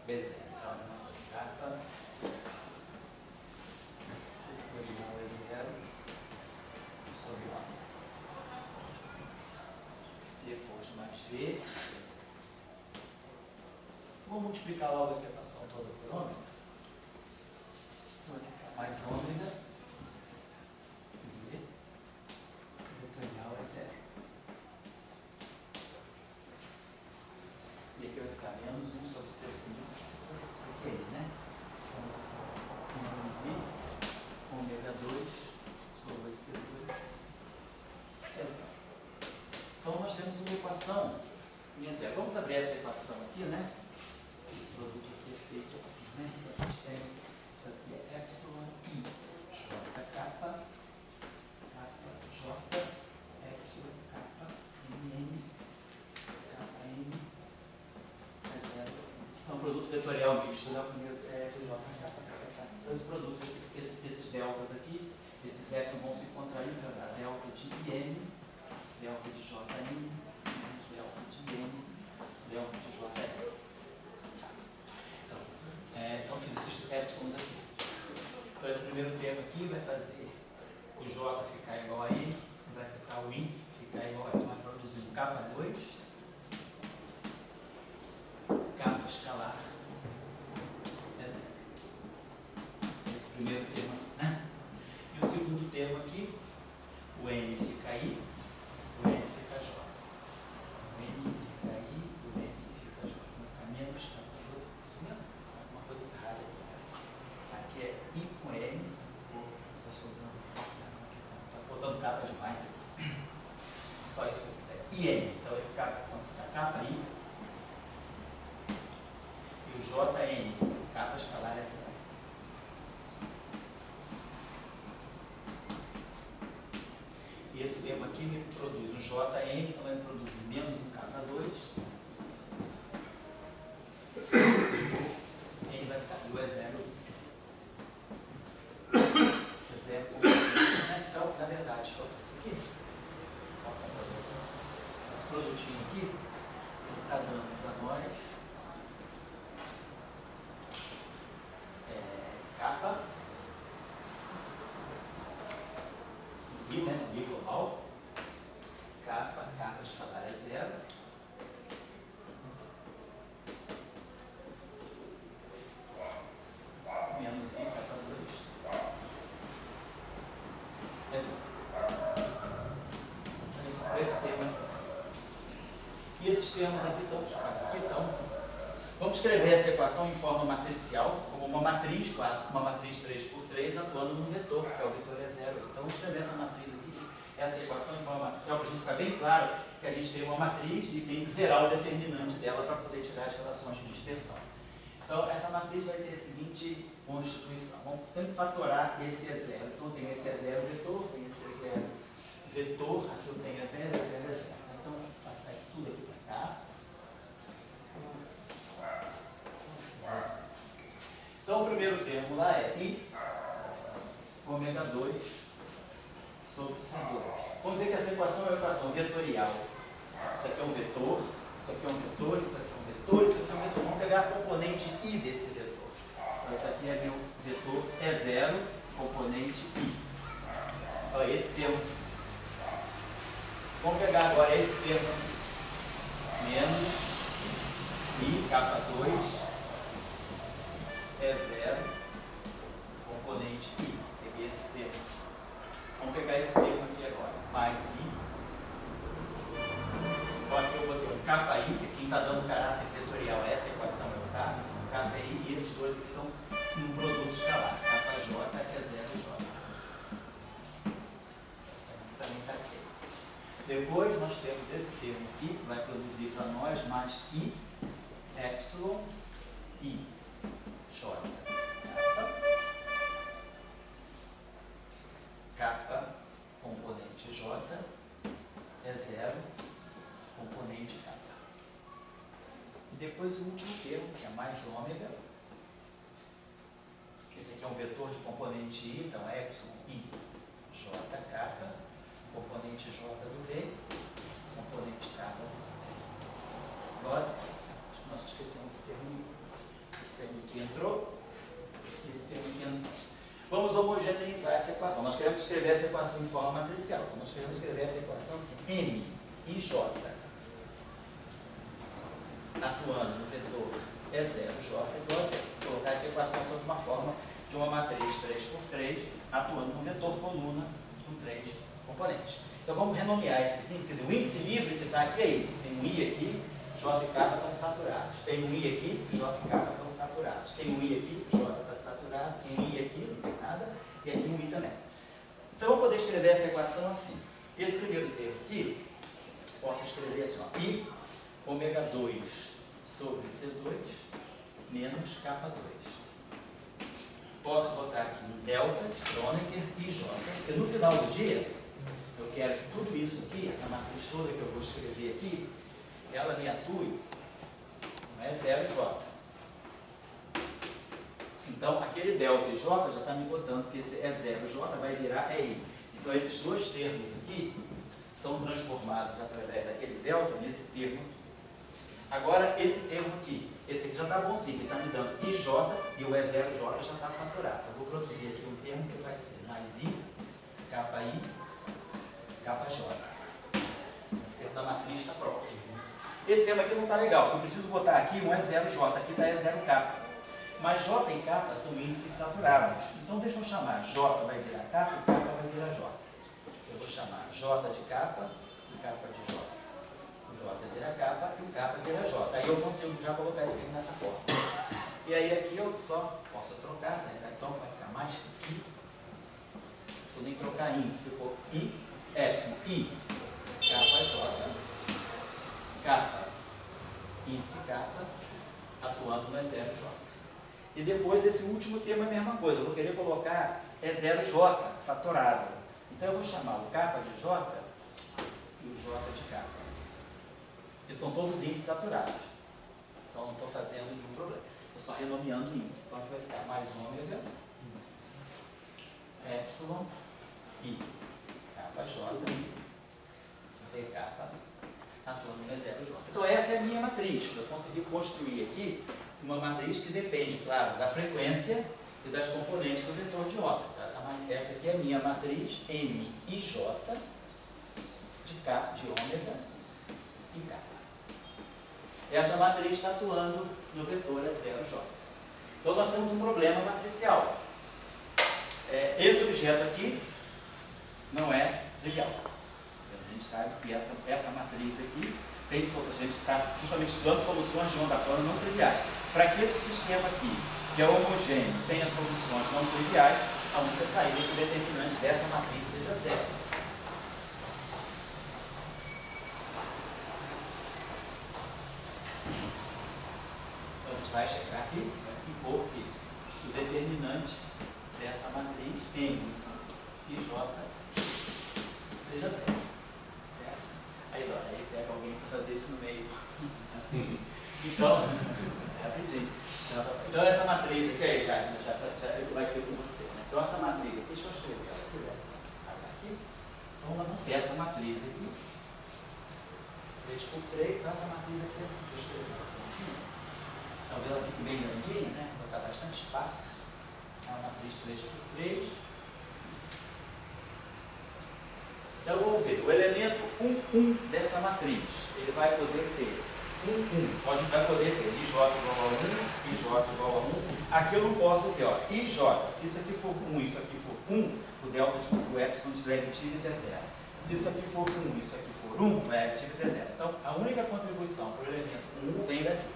B0. Então, capa vetorial E0 sobre ômega. Depois mais V. Vou multiplicar logo essa equação toda por ômega. Vou ficar mais ômega. V vetorial E0. E aqui vai ficar menos 1 sobre C. Isso aqui, né? Então, menos I, ômega 2 sobre C2. Exato. Então, nós temos uma equação em E0. Vamos abrir essa equação aqui, né? Esse produto aqui é feito assim, né? Então, a gente tem, isso aqui é epsilon I, J capa, J, epsilon capa, N, capa N, E0. Então, produto vetorial misto, né? O primeiro é J capa, então, esse produto, esses deltas aqui, esses epsilon vão se encontrar aí para dar delta de IN, delta de JN, delta de N, delta de JN. Então, fiz esses epsilons aqui. Então, esse primeiro termo aqui vai fazer o J ficar igual a N, vai ficar o I ficar igual a N. Nós produzimos capa 2, capa escalar, esse primeiro termo, né? E o segundo termo aqui, o N fica I, o N fica J. O N fica I, o N fica J. Vai ficar menos capa 2, isso mesmo? Alguma coisa errada aqui. Aqui é I com N, está botando capa demais. Só isso é IN. Então esse capa fica capa I. E o JN, capa escalar é 0. E esse termo aqui me produz um JN, então vai me produzir menos um capa 2. N vai ficar, e o E0. Então, na verdade, isso aqui, só para fazer esse produtinho aqui, ele está dando para nós capa I, né? I global, capa escalar é 0. Menos I capa 2. Esse termo. E esses termos aqui estão. Vamos escrever essa equação em forma matricial, como uma matriz 3x3 atuando no vetor, que é o vetor E0. Então vamos escrever essa matriz aqui, essa equação em forma matricial, para a gente ficar bem claro que a gente tem uma matriz e tem que zerar o determinante dela para poder tirar as relações de dispersão. Então, essa matriz vai ter a seguinte constituição. Vamos tentar fatorar esse E0. Então, tem esse E0 vetor, tem esse E0 vetor, aqui eu tenho E0, E0, E0. Então, vou passar isso tudo aqui para cá. Então, o primeiro termo lá é I ômega 2 sobre C2. Vamos dizer que essa equação é uma equação vetorial. Isso aqui é um vetor, isso aqui é um vetor, isso aqui é um vetor, isso aqui é um vetor. Vamos pegar a componente I desse vetor. Então, isso aqui é meu vetor E0, componente I. Então, é esse termo. Vamos pegar agora esse termo aqui. Menos I, capa 2, E0, componente I. Peguei esse termo. Vamos pegar esse termo aqui agora. Mais I. Então aqui eu botei um capa I, que quem está dando caráter vetorial a essa equação é o capa. O capa I, e esses dois aqui estão num produto escalar. Capa J, que é 0J. Esse aqui também está aqui. Depois nós temos esse termo aqui, que vai produzir para nós mais I, epsilon, I, J. Capa, componente J, E0, componente capa. E depois o último termo, que é mais ômega. Esse aqui é um vetor de componente I, então epsilon, I, J, capa, componente J do V, componente capa do V. Agora, nós esquecemos do termo I. Esse termo aqui entrou, esse termo aqui entrou. Vamos homogeneizar essa equação. Nós queremos escrever essa equação em forma matricial. Então, nós queremos escrever essa equação assim: M e J atuando no vetor E0J igual a 0. Vou colocar essa equação sob uma forma de uma matriz 3×3 atuando no vetor coluna com 3 componentes. Então, vamos renomear esse assim. Quer dizer, o índice livre que está aqui é I. Tem um I aqui, J e K estão saturados. Tem um I aqui, J e K estão saturados. Tem um I aqui, J está saturado. Tem um I aqui, não tem nada. E aqui um I também. Então, eu vou poder escrever essa equação assim. Esse primeiro termo aqui, posso escrever assim, ó, I ômega 2 sobre C2 menos K2. Posso botar aqui um delta de Kronecker e J, porque no final do dia, eu quero que tudo isso aqui, essa matriz toda que eu vou escrever aqui, ela me atue no E0J. Então, aquele delta e J já está me botando que esse E0J vai virar EI. Então, esses dois termos aqui são transformados através daquele delta nesse termo aqui. Agora, esse termo aqui, esse aqui já está bonzinho, ele está me dando IJ e o E0J já está faturado. Eu vou produzir aqui um termo que vai ser mais I, capa I, capa J. Esse termo da matriz está pronto. Esse termo aqui não está legal, eu preciso botar aqui um E0J, aqui está E0K. Mas J e K são índices saturados. Então, deixa eu chamar J vai virar K e K vai virar J. Eu vou chamar J de capa e capa de J. O J vira capa e o capa vira J. Aí eu consigo já colocar esse termo nessa forma. E aí aqui eu só posso trocar, né? Então vai ficar mais que I. Não preciso nem trocar índice. Ficou I, epsilon, I, capa J, capa, índice capa, atuando no E0J. E depois esse último termo é a mesma coisa. Eu vou querer colocar E0J fatorado. Então eu vou chamar o capa de J e o J de capa. Que são todos índices saturados. Então não estou fazendo nenhum problema. Estou só renomeando o índice. Então aqui vai ficar mais ômega, epsilon, I, capa J, V capa, atuando no E0J. Então essa é a minha matriz. Eu consegui construir aqui uma matriz que depende, claro, da frequência e das componentes do vetor de onda. Então, essa aqui é a minha matriz M e J de K, de ômega e K. Essa matriz está atuando no vetor E0J. Então nós temos um problema matricial. Esse objeto aqui não é trivial. A gente sabe que essa matriz aqui tem a gente está justamente estudando soluções de onda plana não triviais. Para que esse sistema aqui, que é homogêneo, tenha soluções não triviais, a única saída que o determinante dessa matriz seja zero. Então a gente vai checar aqui, ficou que o determinante dessa matriz M e J seja zero. Certo? Aí pega alguém para fazer isso no meio. Então, rapidinho. Então essa matriz aqui, aí, já vai ser com você. Né? Então essa matriz aqui, deixa eu escrever ela aqui, aqui. Então vamos manter essa matriz aqui. 3 por 3, então essa matriz vai ser assim, deixa eu escrever ela aqui. Talvez ela fique bem grandinha, né? Vou botar bastante espaço. É uma matriz 3 por 3. Então vamos ver, o elemento 1, dessa matriz, ele vai poder ter 1, vai poder ter IJ igual a 1, IJ igual a 1. Aqui eu não posso ter, ó, IJ, se isso aqui for 1, isso aqui for 1, o delta o epsilon de negativity é 0. Se isso aqui for 1, isso aqui for 1, o negativity é 0. Então, a única contribuição para o elemento 1 vem daqui.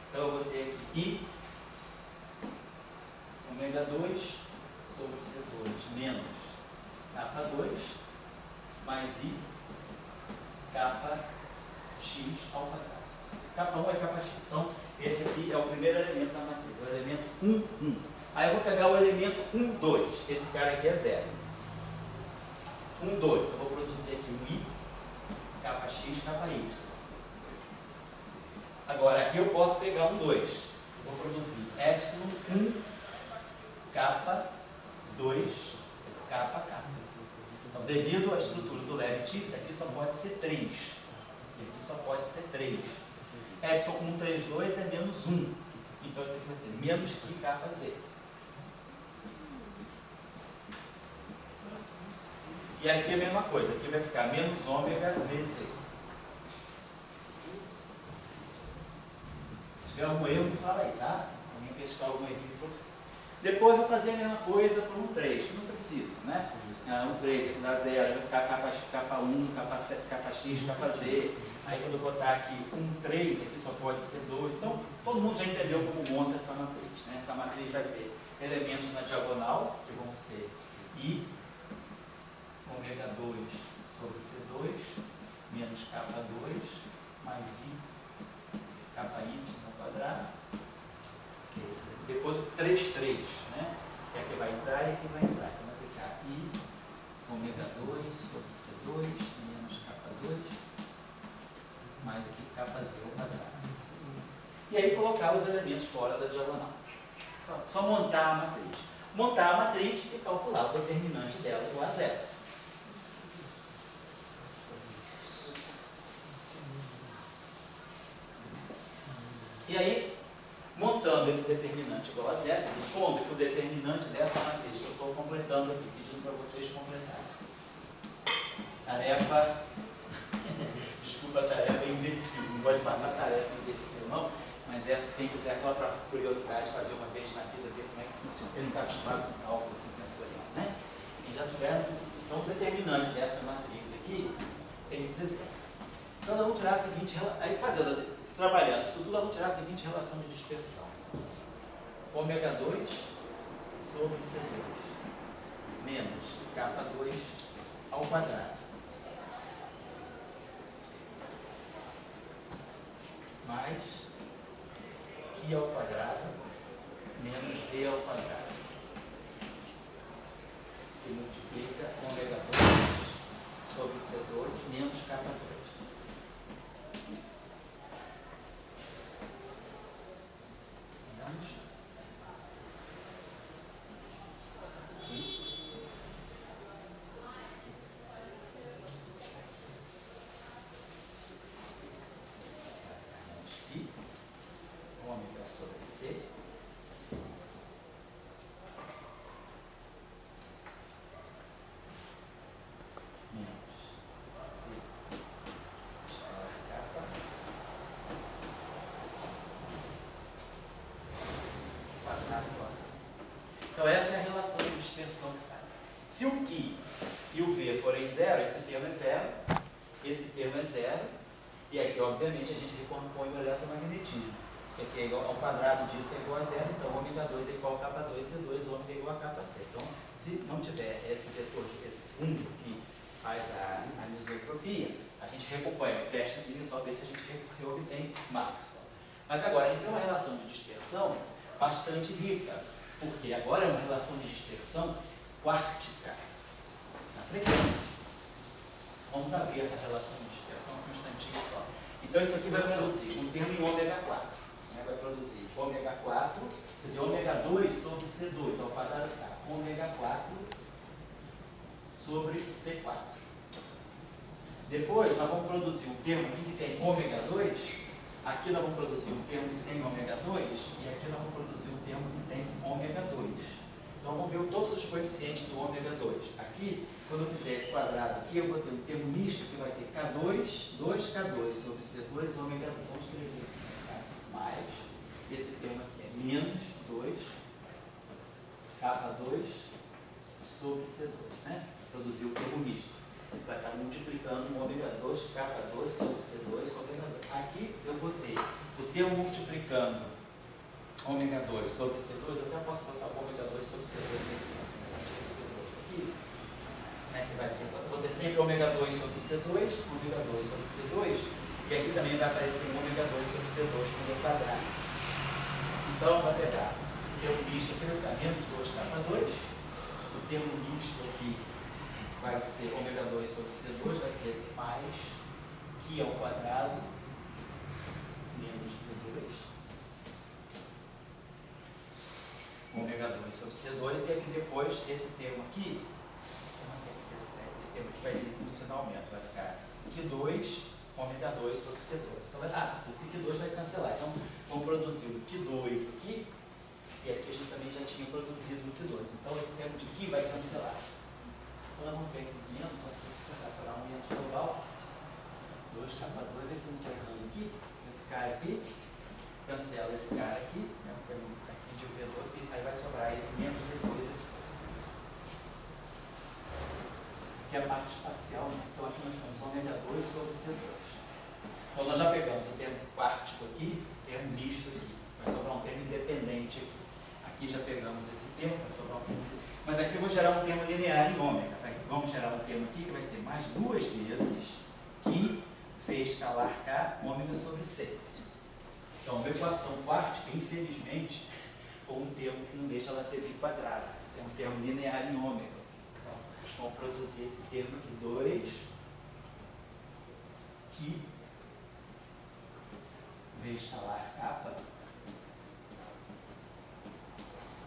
Então, eu vou ter aqui I ômega 2 sobre C2 menos kappa 2 mais I kappa x ao quadrado. Kappa 1 é kappa x. Então, esse aqui é o primeiro elemento da matriz, o elemento 1. Aí eu vou pegar o elemento 1, 2. Esse cara aqui é 0. 1, 2. Eu vou produzir aqui um I, kappa x, kappa y. Agora, aqui eu posso pegar um 2. Eu vou produzir epsilon 1, kappa 2, kappa kappa. Então, devido à estrutura do Leibniz, aqui só pode ser 3. Aqui só pode ser 3. Epsilon 1, 3, 2 é menos 1. Então, isso aqui vai ser menos que kappa z. E aqui é a mesma coisa. Aqui vai ficar menos ômega vz. Se tiver algum erro, me fala aí, tá? Alguém pescar algum erro para você. Depois eu vou fazer a mesma coisa para um 3, que não preciso, né? Um 3 aqui dá 0, vai ficar kappa 1, kappa x, kappa z. Aí quando eu botar aqui um 3, aqui só pode ser 2. Então, todo mundo já entendeu como monta essa matriz, né? Essa matriz vai ter elementos na diagonal, que vão ser I, ômega 2 sobre C2, menos kappa 2, mais I, kappa y ao quadrado. Depois o 3, 3, né? Que aqui vai entrar e aqui vai entrar. Então vai ficar I, ômega 2 sobre C2, menos kappa 2, mais I, kappa z ao quadrado. E aí colocar os elementos fora da diagonal. Só montar a matriz. Montar a matriz e calcular o determinante dela igual a 0. E aí, montando esse determinante igual a 0, como que o determinante dessa matriz que eu estou completando aqui, pedindo para vocês completarem. Tarefa, desculpa a tarefa imbecil, não pode passar tarefa imbecil não, mas essa, quem quiser, só para curiosidade, fazer uma vez na vida, ver como é que funciona. Ele não está acostumado com cálculo assim, sensorial, né? E já tiveram isso. Então, o determinante dessa matriz aqui tem que ser 0. Então, nós vamos tirar a seguinte relação, aí trabalhando isso tudo, vamos tirar a seguinte relação de dispersão. Ômega 2 sobre C2 menos kappa 2 ao quadrado. Mais I ao quadrado menos D ao quadrado. E multiplica ômega 2 sobre C2 menos kappa 2. Ômega sobre C menos kappa quadrado igual a 0. Então essa é a relação de dispersão que sai. Se o Q e o V forem 0, esse termo é 0, esse termo é 0, e aqui obviamente a gente recompõe o eletromagnetismo. Isso aqui é igual ao quadrado disso é igual a 0, então ômega 2 é igual a kappa 2, C2, ômega é igual a kappa C. Então, se não tiver esse vetor, esse fundo que faz a anisotropia, a gente recompõe, fecha assim, só ver se a gente reobtém Maxwell. Mas agora, a gente tem uma relação de dispersão bastante rica, porque agora é uma relação de dispersão quártica na frequência. Vamos abrir essa relação de dispersão um instantinho só. Então isso aqui vai produzir um termo em ômega 4. Né? Vai produzir ômega 4, quer dizer, ômega 2 sobre C2 ao quadrado K. Ômega 4 sobre C4. Depois nós vamos produzir um termo aqui que tem ômega 2. Aqui nós vamos produzir um termo que tem ômega 2 e aqui nós vamos produzir um termo que tem ômega 2. Então vamos ver todos os coeficientes do ômega 2. Aqui, quando eu fizer esse quadrado aqui, eu vou ter um termo misto que vai ter K2, 2K2 sobre C2, ômega 2. Vamos escrever mais. Esse termo aqui é menos 2, K2 sobre C2. Né? Produzir o termo misto. Vai estar multiplicando um ômega 2, K2 sobre C2, ômega 2. Aqui eu vou ter o termo multiplicando ômega 2 sobre C2, eu até posso botar o ômega 2 sobre C2 aqui, né, que vai ter, vou ter sempre ômega 2 sobre C2, ômega 2 sobre C2, e aqui também vai aparecer ômega 2 sobre C2 quando eu quadrado. Então vai pegar o termo misto aqui, vai ficar menos 2K2, o termo misto aqui vai ser ômega 2 sobre C2, vai ser mais Q ao quadrado, menos Q2, ômega 2 sobre C2, e aqui depois, esse termo aqui, esse termo aqui vai vir como sinalmente, vai ficar Q2, ômega 2 sobre C2. Então, esse Q2 vai cancelar. Então, vamos produzir o Q2 aqui, e aqui a gente também já tinha produzido o Q2. Então, esse termo de Q vai cancelar. Então, vamos ter aqui menos, vai para um menos global, 2K2, ver se eu não estou errando aqui, esse cara aqui, cancela esse cara aqui, né, porque aqui de um vetor, e aí vai sobrar esse menos V2 aqui. Aqui é a parte espacial, né? Então aqui nós temos ômega 2 sobre C2. Então nós já pegamos o termo quártico aqui, termo misto aqui, vai sobrar um termo independente aqui. Aqui já pegamos esse termo, vai sobrar um termo. Mas aqui eu vou gerar um termo linear em ômega. Tá? Vamos gerar um termo aqui que vai ser mais duas vezes que V escalar K ômega sobre C. Então, uma equação quártica, infelizmente, ou um termo que não deixa ela ser biquadrada. É um termo linear em ômega. Então, vamos produzir esse termo aqui, 2 que V escalar K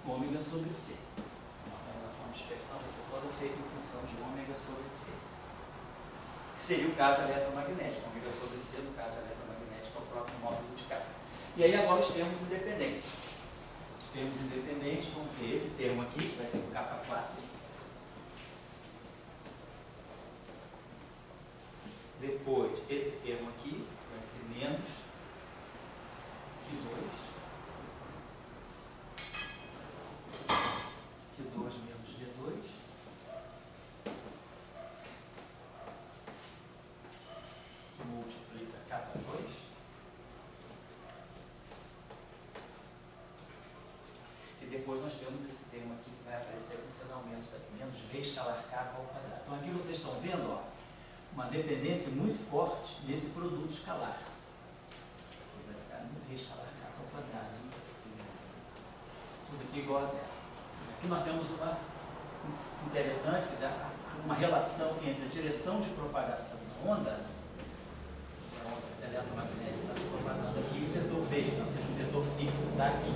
ômega sobre C. Nossa relação de dispersão vai ser toda feita em função de ômega sobre C. Que seria o caso eletromagnético. Ômega sobre C, no caso eletromagnético, é o próprio módulo de K. E aí agora os termos independentes. Os termos independentes, vamos ver esse termo aqui, que vai ser o K4. Depois, esse termo aqui, vai ser menos Q2. Q2 menos V2. Que multiplica K2. E depois nós temos esse termo aqui que vai aparecer com sinal menos aqui, menos V escalar K ao quadrado. Então aqui vocês estão vendo, ó, uma dependência muito forte nesse produto escalar. Vai ficar V escalar K ao quadrado. Tudo aqui igual a zero. Aqui nós temos uma interessante, quer dizer, uma relação entre a direção de propagação da onda, a onda eletromagnética está se propagando aqui, e o vetor V, ou seja, um vetor fixo que está aqui.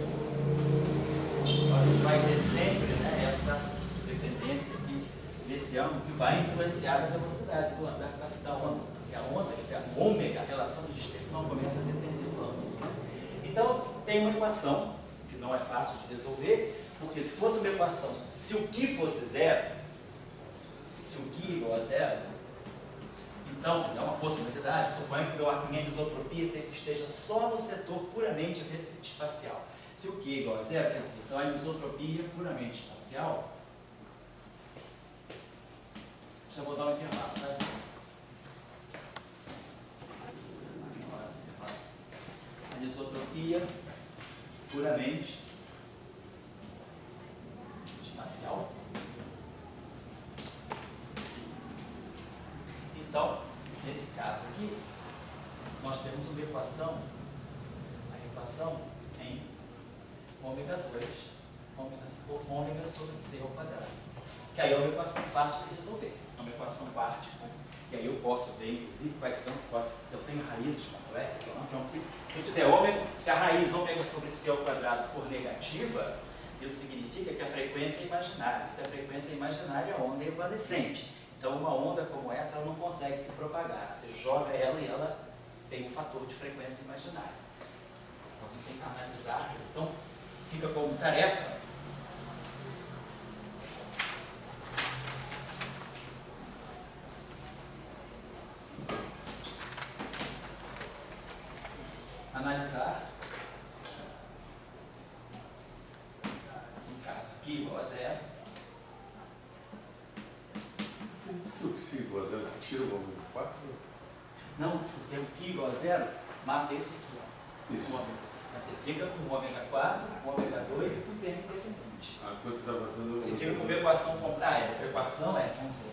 Então a gente vai ter sempre, né, essa dependência aqui desse ângulo que vai influenciar a velocidade da onda. Porque a onda, a ômega, a relação de dispersão começa a depender do ângulo. Então tem uma equação que não é fácil de resolver, porque se fosse uma equação, se o Q fosse zero, se o Q igual a zero, então é uma possibilidade, suponho que a minha isotropia esteja só no setor puramente espacial. Se o Q é igual a zero, quer dizer, então a isotropia puramente espacial, já vou dar um intervalo, tá? Anisotropia puramente espacial. Então, nesse caso aqui, nós temos uma equação, a equação em ômega 2, ômega sobre C ao quadrado. Que aí é uma equação fácil de resolver. É uma equação quártica. E aí eu posso ver, inclusive, quais são, se eu tenho raízes complexas ou não. Então, se eu tiver ômega, se a raiz ômega sobre C ao quadrado for negativa, isso significa que a frequência é imaginária. Se a frequência é imaginária, a onda é evanescente. Então, uma onda como essa, ela não consegue se propagar. Você joga ela e ela tem um fator de frequência imaginária. Então, a gente tem que analisar. Então, fica como tarefa analisar, no caso, π igual a zero. Você disse que o psi igual a zero tira o ômega 4? Não, porque o π igual a zero mata esse aqui, ó. Isso. Mas você fica com o ômega 4, com o ômega 2 e com o termo independente. Ah, quando você está fazendo... Você fica com uma equação contrária. A equação é, vamos ver,